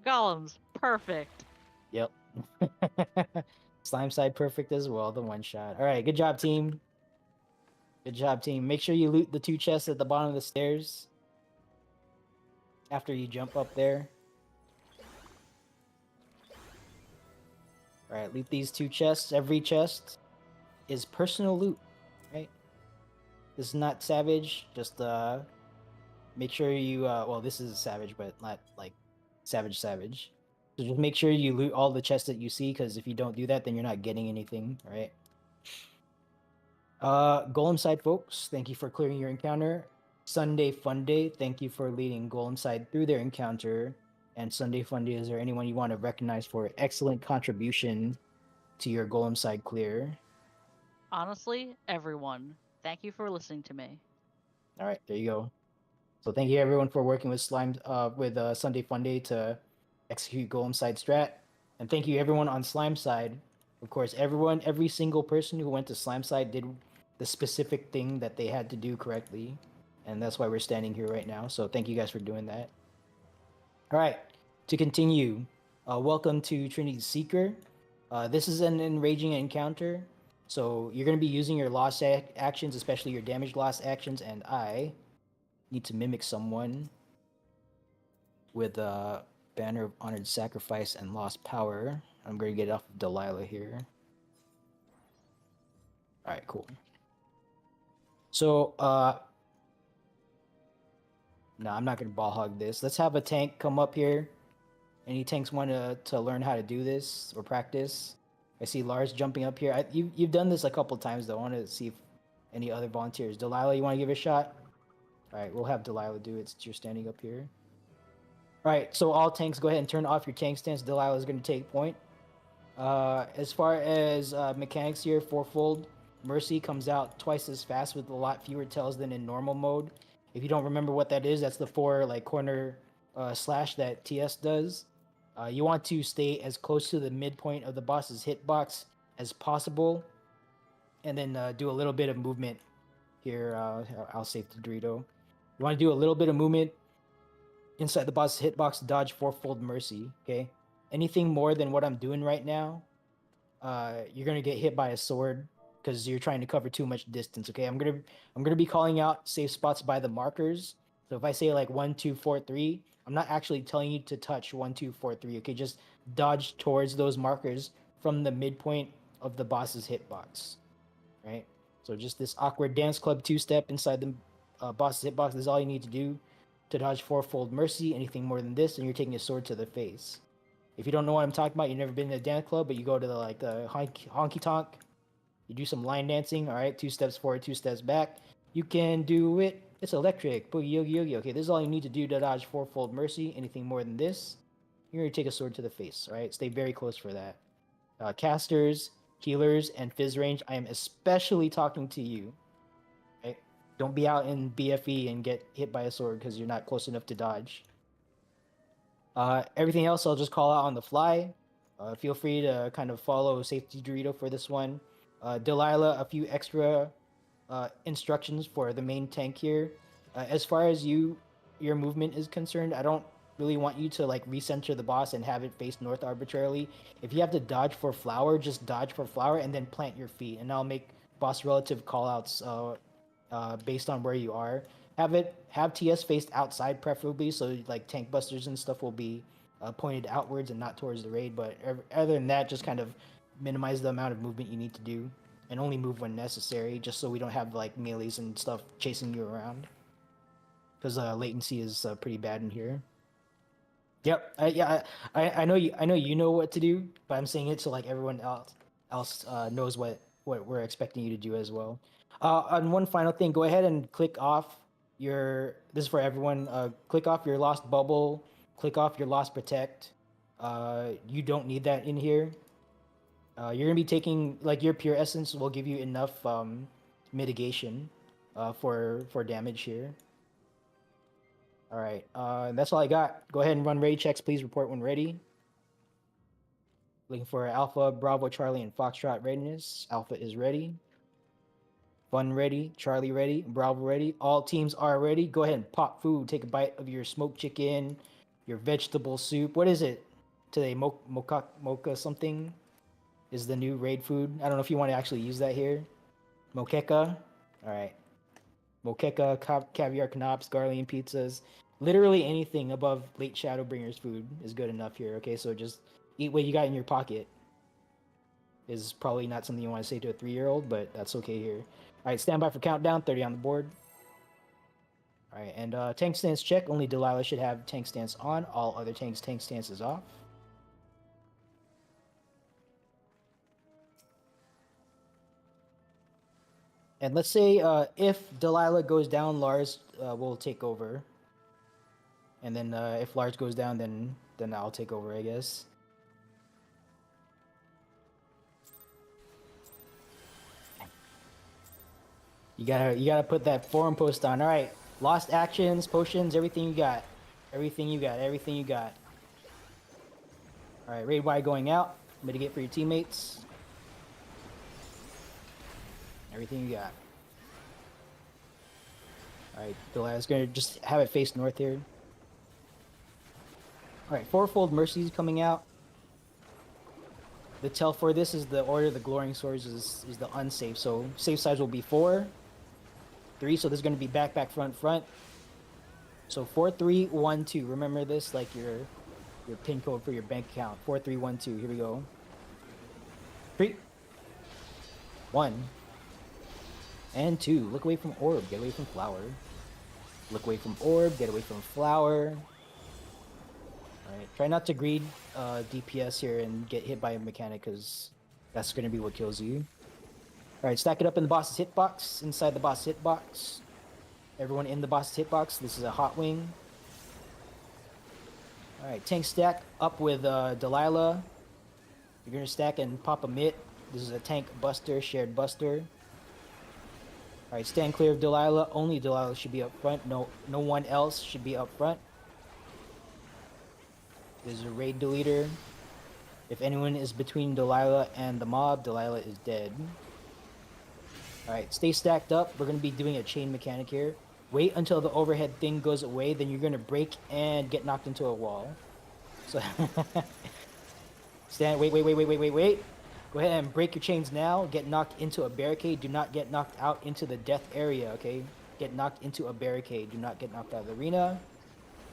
golems. Perfect. Yep. Slime side perfect as well, the one shot. All right, good job, team. Good job, team. Make sure you loot the 2 chests at the bottom of the stairs after you jump up there. All right, loot these 2 chests. Every chest is personal loot, right? This is not savage. Just make sure you well, this is savage, but not like savage. So just make sure you loot all the chests that you see, because if you don't do that, then you're not getting anything, right? Golem side folks, thank you for clearing your encounter. Sunday Fun Day, thank you for leading Golem side through their encounter. And Sunday Fun Day, is there anyone you want to recognize for excellent contribution to your Golem side clear? Honestly, everyone. Thank you for listening to me. All right, there you go. So thank you everyone for working with Sunday Fun Day to execute Golem side strat, and thank you everyone on Slime side. Of course, every single person who went to Slime side did the specific thing that they had to do correctly, and that's why we're standing here right now. So thank you guys for doing that. All right, to continue, welcome to Trinity Seeker. This is an enraging encounter, so you're going to be using your lost actions, especially your damage lost actions, and I need to mimic someone with a banner of honored sacrifice and lost power. I'm going to get off of Delilah here. All right, cool. So, no, I'm not going to ball hog this. Let's have a tank come up here. Any tanks want to learn how to do this or practice? I see Lars jumping up here. You've done this a couple times, though. I want to see if any other volunteers. Delilah, you want to give it a shot? All right, we'll have Delilah do it since you're standing up here. All right, so all tanks, go ahead and turn off your tank stance. Delilah is going to take point. As far as mechanics here, fourfold Mercy comes out twice as fast with a lot fewer tells than in normal mode. If you don't remember what that is, that's the 4 like corner slash that TS does. You want to stay as close to the midpoint of the boss's hitbox as possible, and then do a little bit of movement here. I'll save to Dorito. You want to do a little bit of movement inside the boss's hitbox to dodge fourfold Mercy, okay? Anything more than what I'm doing right now, you're gonna get hit by a sword because you're trying to cover too much distance, okay? I'm gonna be calling out safe spots by the markers. So if I say like 1, 2, 4, 3, I'm not actually telling you to touch 1, 2, 4, 3, okay? Just dodge towards those markers from the midpoint of the boss's hitbox, right? So just this awkward dance club 2-step inside the boss's hitbox is all you need to do to dodge fourfold Mercy. Anything more than this, and you're taking a sword to the face. If you don't know what I'm talking about, you've never been to a dance club, but you go to the honky tonk, you do some line dancing, all right? 2 steps forward, 2 steps back. You can do it. It's electric. Boogie yogi yogi. Okay, this is all you need to do to dodge fourfold Mercy. Anything more than this, you're going to take a sword to the face, all right? Stay very close for that. Casters, healers, and fizz range, I am especially talking to you. Right? Don't be out in BFE and get hit by a sword because you're not close enough to dodge. Everything else I'll just call out on the fly. Feel free to kind of follow Safety Dorito for this one. Delilah, a few extra instructions for the main tank here. As far as your movement is concerned, I don't really want you to like recenter the boss and have it face north arbitrarily. If you have to dodge for flower, just dodge for flower and then plant your feet, and I'll make boss relative callouts based on where you are. Have TS faced outside preferably, so like tank busters and stuff will be pointed outwards and not towards the raid. But other than that, just kind of minimize the amount of movement you need to do, and only move when necessary, just so we don't have like melees and stuff chasing you around. because latency is pretty bad in here. Yep. I know you. I know you know what to do, but I'm saying it so like everyone else knows what we're expecting you to do as well. On one final thing, go ahead and click off your. This is for everyone. Click off your lost bubble. Click off your lost protect. You don't need that in here. You're gonna be taking like your pure essence will give you enough mitigation for damage here. All right, that's all I got. Go ahead and run ready checks. Please report when ready. Looking for Alpha, Bravo, Charlie, and Foxtrot readiness. Alpha is ready. Fun ready. Charlie ready. Bravo ready. All teams are ready. Go ahead and pop food. Take a bite of your smoked chicken, your vegetable soup. What is it today? Mocha something is the new raid food. I don't know if you want to actually use that here. Moqueca. All right. Moqueca, caviar canapes, Garlian pizzas. Literally anything above late Shadowbringer's food is good enough here, okay? So just eat what you got in your pocket. Is probably not something you want to say to a 3-year-old, but that's okay here. All right, stand by for countdown, 30 on the board. All right, and tank stance check. Only Delilah should have tank stance on. All other tanks, tank stance is off. And let's say if Delilah goes down, Lars will take over. And then if Lars goes down, then I'll take over, I guess. You gotta put that forum post on. All right, lost actions, potions, everything you got, everything you got. All right, raid Y going out. Mitigate for your teammates. Everything you got. All right, Delilah's gonna just have it face north here. All right, fourfold mercies coming out. The tell for this is the order of the glowing swords is the unsafe. So safe sides will be 4, 3. So this is gonna be back, front. So 4, 3, 1, 2. Remember this like your pin code for your bank account. 4, 3, 1, 2. Here we go. 3, 1. And 2. Look away from orb. Get away from flower. Look away from orb. Get away from flower. Alright. Try not to greed DPS here and get hit by a mechanic because that's going to be what kills you. Alright. Stack it up in the boss's hitbox. Inside the boss's hitbox. Everyone in the boss's hitbox. This is a hot wing. Alright. Tank stack up with Delilah. You're going to stack and pop a mitt. This is a tank buster. Shared buster. Alright, stand clear of Delilah. Only Delilah should be up front. No one else should be up front. There's a raid deleter. If anyone is between Delilah and the mob, Delilah is dead. Alright, stay stacked up. We're going to be doing a chain mechanic here. Wait until the overhead thing goes away, then you're going to break and get knocked into a wall. So, stand, wait. Go ahead and break your chains now. Get knocked into a barricade. Do not get knocked out into the death area, okay? Get knocked into a barricade. Do not get knocked out of the arena.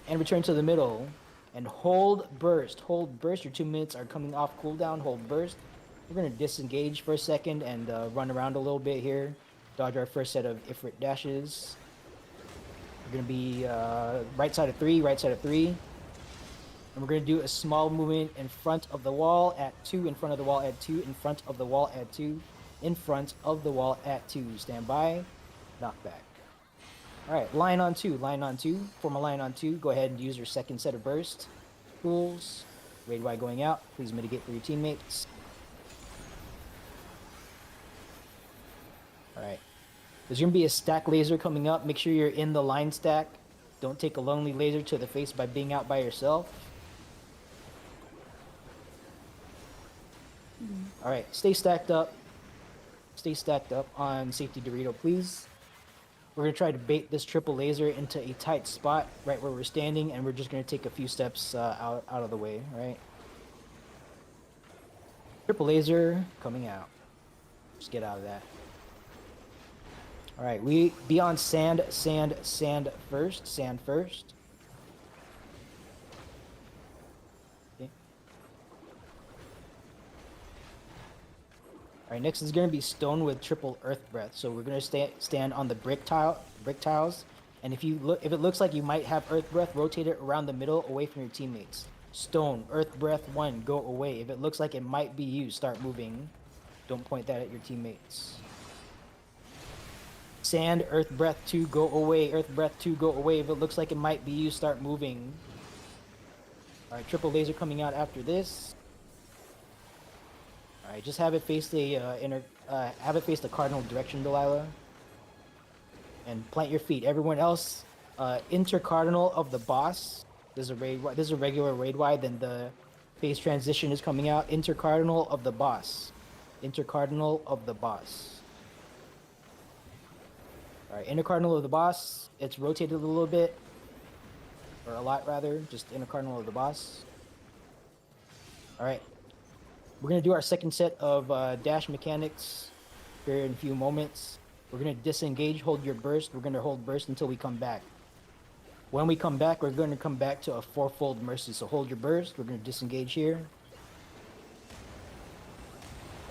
And return to the middle. And hold burst. Hold burst. Your 2 minutes are coming off cooldown. Hold burst. We're going to disengage for a second and run around a little bit here. Dodge our first set of Ifrit dashes. We're going to be right side of 3, right side of 3. And we're going to do a small movement in front of the wall at 2, in front of the wall at 2, in front of the wall at 2, in front of the wall at 2. Stand by. Knockback. Alright, line on 2, line on 2. Form a line on 2. Go ahead and use your second set of burst. Tools. Raid Y going out. Please mitigate for your teammates. Alright. There's going to be a stack laser coming up. Make sure you're in the line stack. Don't take a lonely laser to the face by being out by yourself. Alright, stay stacked up. Stay stacked up on safety Dorito, please. We're going to try to bait this triple laser into a tight spot right where we're standing, and we're just going to take a few steps out of the way, right? Triple laser coming out. Just get out of that. Alright, we be on sand first. Sand first. Okay. Alright, next is going to be stone with triple earth breath. So we're going to stand on the brick tiles And if it looks like you might have Earth Breath, rotate it around the middle, away from your teammates. Stone, Earth Breath 1, go away. If it looks like it might be you, start moving. Don't point that at your teammates. Sand, Earth Breath 2, go away. Earth Breath 2, go away. If it looks like it might be you, start moving. Alright, triple laser coming out after this. Alright, just have it face the have it face the cardinal direction, Delilah. And plant your feet. Everyone else, intercardinal of the boss. This is a regular raid wide. Then the phase transition is coming out. Intercardinal of the boss. Intercardinal of the boss. All right, intercardinal of the boss. It's rotated a little bit, or a lot rather. Just intercardinal of the boss. All right, we're gonna do our second set of dash mechanics here in a few moments. We're gonna disengage, hold your burst. We're gonna hold burst until we come back. When we come back, we're gonna come back to a fourfold mercy. So hold your burst. We're gonna disengage here.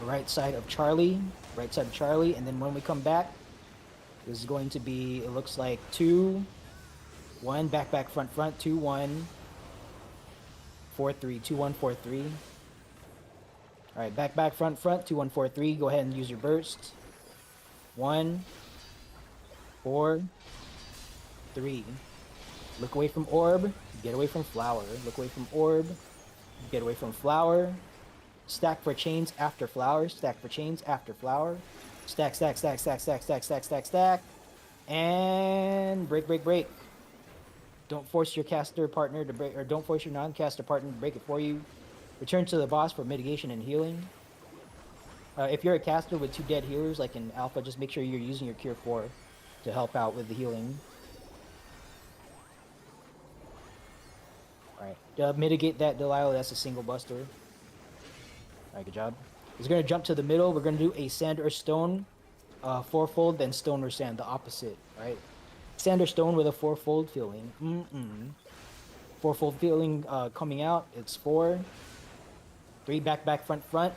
The right side of Charlie, and then when we come back, this is going to be, it looks like 2, 1, back, back, front, front, 2, 1, 4, 3, 2, 1, 4, 3. All right, back, back, front, front, 2, 1, 4, 3. Go ahead and use your burst. 1, 4, 3. Look away from orb, get away from flower. Look away from orb, get away from flower. Stack for chains after flower. Stack for chains after flower. Stack, stack, stack, stack, stack, stack, stack, stack, stack. And break, break, break. Don't force your caster partner to break, or don't force your non-caster partner to break it for you. Return to the boss for mitigation and healing. If you're a caster with 2 dead healers, like in Alpha, just make sure you're using your Cure 4 to help out with the healing. Alright, mitigate that, Delilah. That's a single buster. Alright, good job. He's gonna jump to the middle. We're gonna do a sand or stone, fourfold, then stone or sand, the opposite. Right? Sand or stone with a fourfold feeling. Fourfold feeling coming out. It's 4, 3, back, back, front, front.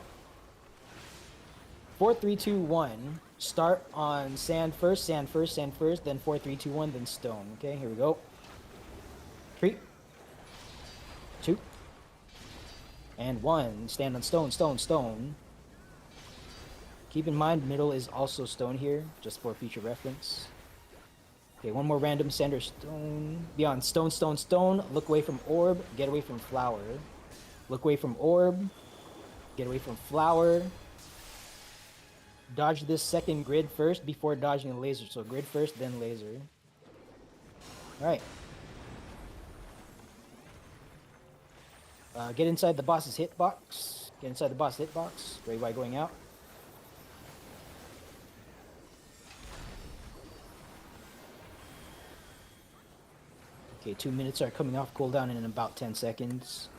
4, 3, 2, 1. Start on sand first, sand first, sand first, then 4, 3, 2, 1, then stone. Okay, here we go. 3, 2, and 1. Stand on stone, stone, stone. Keep in mind, middle is also stone here, just for future reference. Okay, one more random sand or stone. Beyond stone, stone, stone. Look away from orb, get away from flower. Look away from orb, get away from flower. Dodge this second grid first before dodging the laser. So grid first, then laser. Alright. Get inside the boss's hitbox. Get inside the boss hitbox. Raid Y going out. Okay, 2 minutes are coming off cooldown in about 10 seconds.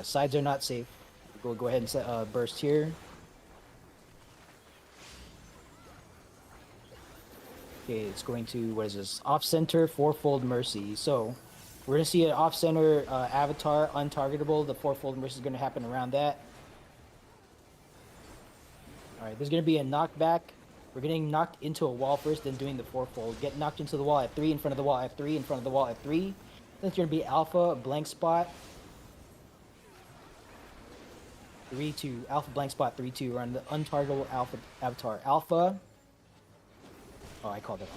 Sides are not safe. Go ahead and set, burst here. Okay, it's going to, what is this? Off-center, fourfold mercy. So, we're going to see an off-center avatar, untargetable. The fourfold mercy is going to happen around that. Alright, there's going to be a knockback. We're getting knocked into a wall first, then doing the fourfold. Get knocked into the wall at 3, in front of the wall at 3, in front of the wall at 3. Then it's going to be alpha, blank spot. 3, 2. Alpha, blank spot, 3, 2. We're on the untargetable alpha avatar. Alpha. Oh, I called it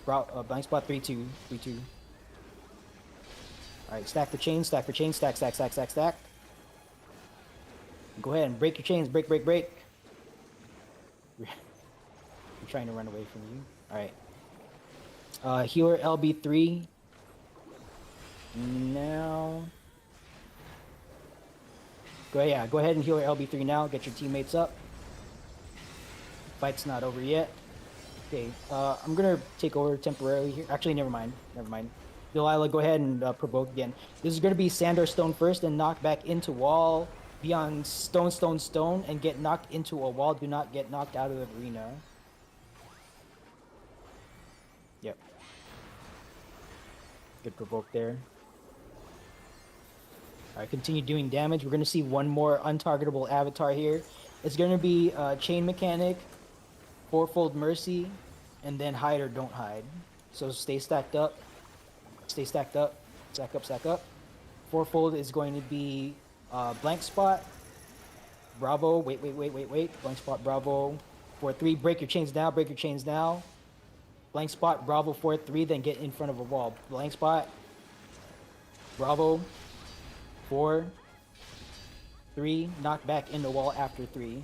wrong. Blank spot 3, 2. 3, 2. Alright, stack for chains, stack for chains, stack, stack, stack, stack, stack. Go ahead and break your chains, break, break, break. I'm trying to run away from you. Alright. Healer LB3. Now. Go ahead and heal your LB3 now. Get your teammates up. Fight's not over yet. Okay, I'm gonna take over temporarily here. Actually, never mind. Delilah, go ahead and provoke again. This is gonna be sand or stone first, and knock back into wall. Beyond stone, stone, stone, and get knocked into a wall. Do not get knocked out of the arena. Yep. Good provoke there. Alright, continue doing damage. We're going to see one more untargetable avatar here. It's going to be chain mechanic. fourfold mercy, and then hide or don't hide. So stay stacked up. Stay stacked up. Stack up, stack up. Fourfold is going to be blank spot, bravo. Wait. Blank spot, bravo. 4-3. Break your chains now. Break your chains now. Blank spot, bravo. 4-3. Then get in front of a wall. Blank spot, bravo. 4-3. Knock back in the wall after 3.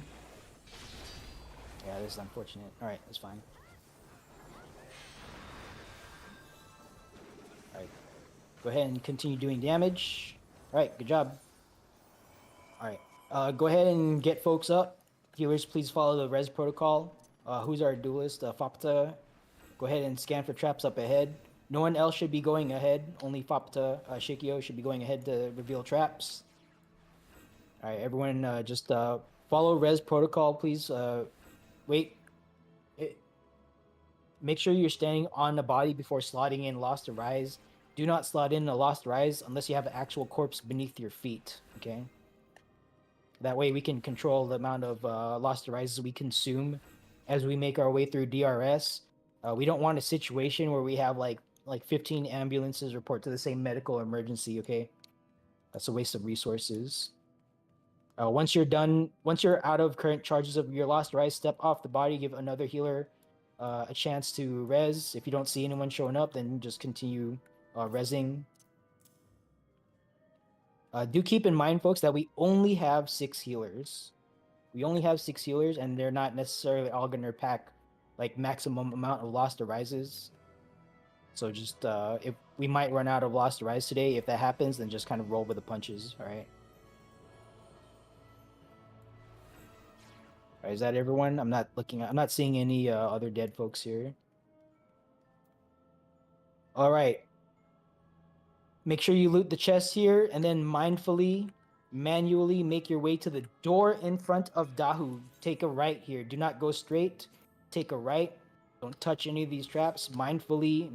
Yeah, this is unfortunate. All right, that's fine. All right, go ahead and continue doing damage. All right, good job. All right, go ahead and get folks up. Healers, please follow the res protocol. Who's our duelist? Fapta, go ahead and scan for traps up ahead. No one else should be going ahead. Only Fapta, Shikio should be going ahead to reveal traps. All right, everyone, just follow res protocol, please. Wait. Make sure you're standing on the body before slotting in Lost to Rise. Do not slot in a Lost Rise unless you have an actual corpse beneath your feet, okay? That way we can control the amount of Lost to Rises we consume as we make our way through DRS. We don't want a situation where we have like 15 ambulances report to the same medical emergency, okay? That's a waste of resources. Once you're out of current charges of your Lost Rise, step off the body, give another healer a chance to res. If you don't see anyone showing up, then just continue resing. Do keep in mind, folks, that we only have 6 healers. We only have 6 healers, and they're not necessarily all going to pack like maximum amount of Lost Rises. So just if we might run out of Lost Rise today, if that happens, then just kind of roll with the punches, all right? All right, is that everyone? I'm not seeing any other dead folks here. All right. Make sure you loot the chest here, and then mindfully, manually make your way to the door in front of Dahu. Take a right here. Do not go straight. Take a right. Don't touch any of these traps. Mindfully,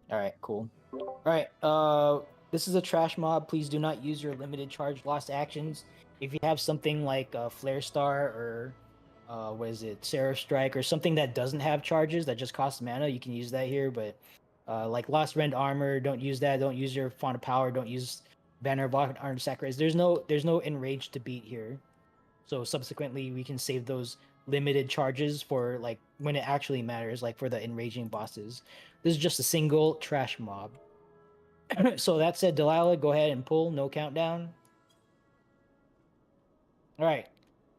All right, cool. All right, this is a trash mob. Please do not use your limited charge lost actions. If you have something like Flare Star or what is it, Seraph Strike or something that doesn't have charges that just costs mana, you can use that here. But like Lost Rend Armor, don't use that. Don't use your Font of Power. Don't use Banner of Armed Sacrifice. There's no Enrage to beat here. So subsequently, we can save those limited charges for like when it actually matters, like for the enraging bosses. This is just a single trash mob. So that said, Delilah, go ahead and pull. No countdown. All right.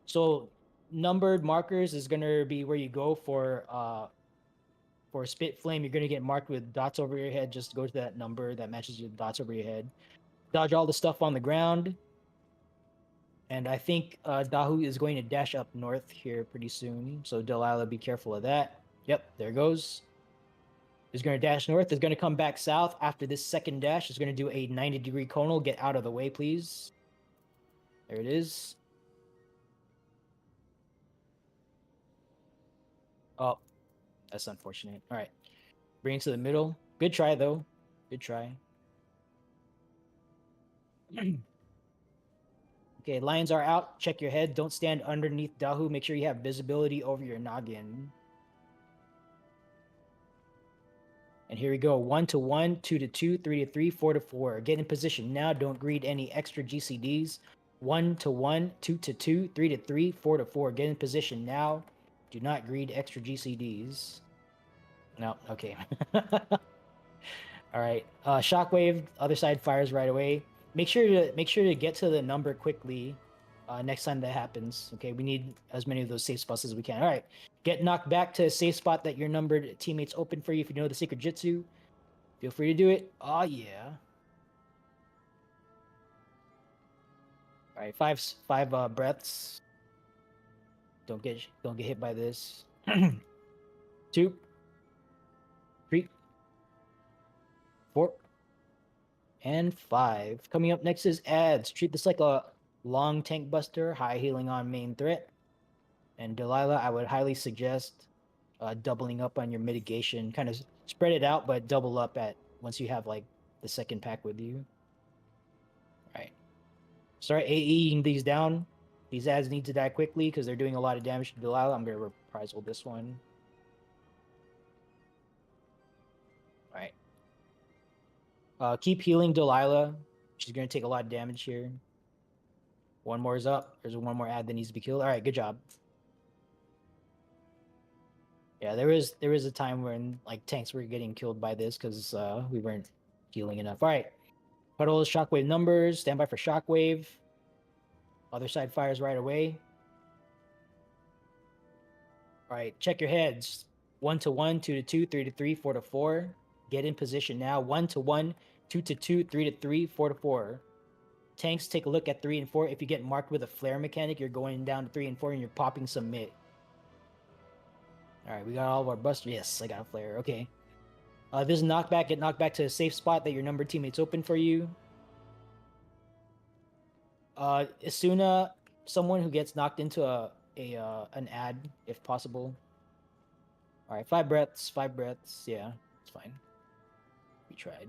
So numbered markers is gonna be where you go for Spit Flame. You're gonna get marked with dots over your head. Just go to that number that matches your dots over your head. Dodge all the stuff on the ground. And I think Dahu is going to dash up north here pretty soon. So Delilah, be careful of that. Yep, there goes. He's going to dash north. He's going to come back south after this second dash. He's going to do a 90-degree conal. Get out of the way, please. There it is. Oh, that's unfortunate. All right. Bring it to the middle. Good try, though. Good try. Okay, lions are out. Check your head. Don't stand underneath Dahu. Make sure you have visibility over your noggin. And here we go. 1 to 1, 2 to 2, 3 to 3, 4 to 4. Get in position now. Don't greed any extra GCDs. 1 to 1, 2 to 2, 3 to 3, 4 to 4. Get in position now. Do not greed extra GCDs. No, okay. All right. Shockwave. Other side fires right away. Make sure to get to the number quickly. Next time that happens. Okay, we need as many of those safe spots as we can. All right. Get knocked back to a safe spot that your numbered teammates open for you. If you know the secret jitsu, feel free to do it. Oh yeah. All right, five breaths. Don't get hit by this. 2, 3, 4, and 5. Coming up next is ads. Treat this like a long tank buster, high healing on main threat. And Delilah, I would highly suggest doubling up on your mitigation. Kind of spread it out, but double up at once you have like the second pack with you. All right. Start AEing these down. These ads need to die quickly because they're doing a lot of damage to Delilah. I'm going to reprisal this one. All right. Keep healing Delilah. She's going to take a lot of damage here. One more is up. There's one more ad that needs to be killed. All right, good job. Yeah, there was a time when like tanks were getting killed by this because we weren't healing enough. All right. Puddle shockwave numbers. Stand by for shockwave. Other side fires right away. All right, check your heads. 1 to 1, 2 to 2, 3 to 3, 4 to 4. Get in position now. 1 to 1, 2 to 2, 3 to 3, 4 to 4. Tanks, take a look at 3 and 4. If you get marked with a flare mechanic, you're going down to 3 and 4 and you're popping some mid. All right, we got all of our busters. Yes, I got a flare. Okay. This is knockback. Get knocked back to a safe spot that your numbered teammates open for you. Asuna, someone who gets knocked into an ad, if possible. All right, 5 breaths. 5 breaths. Yeah, it's fine. We tried.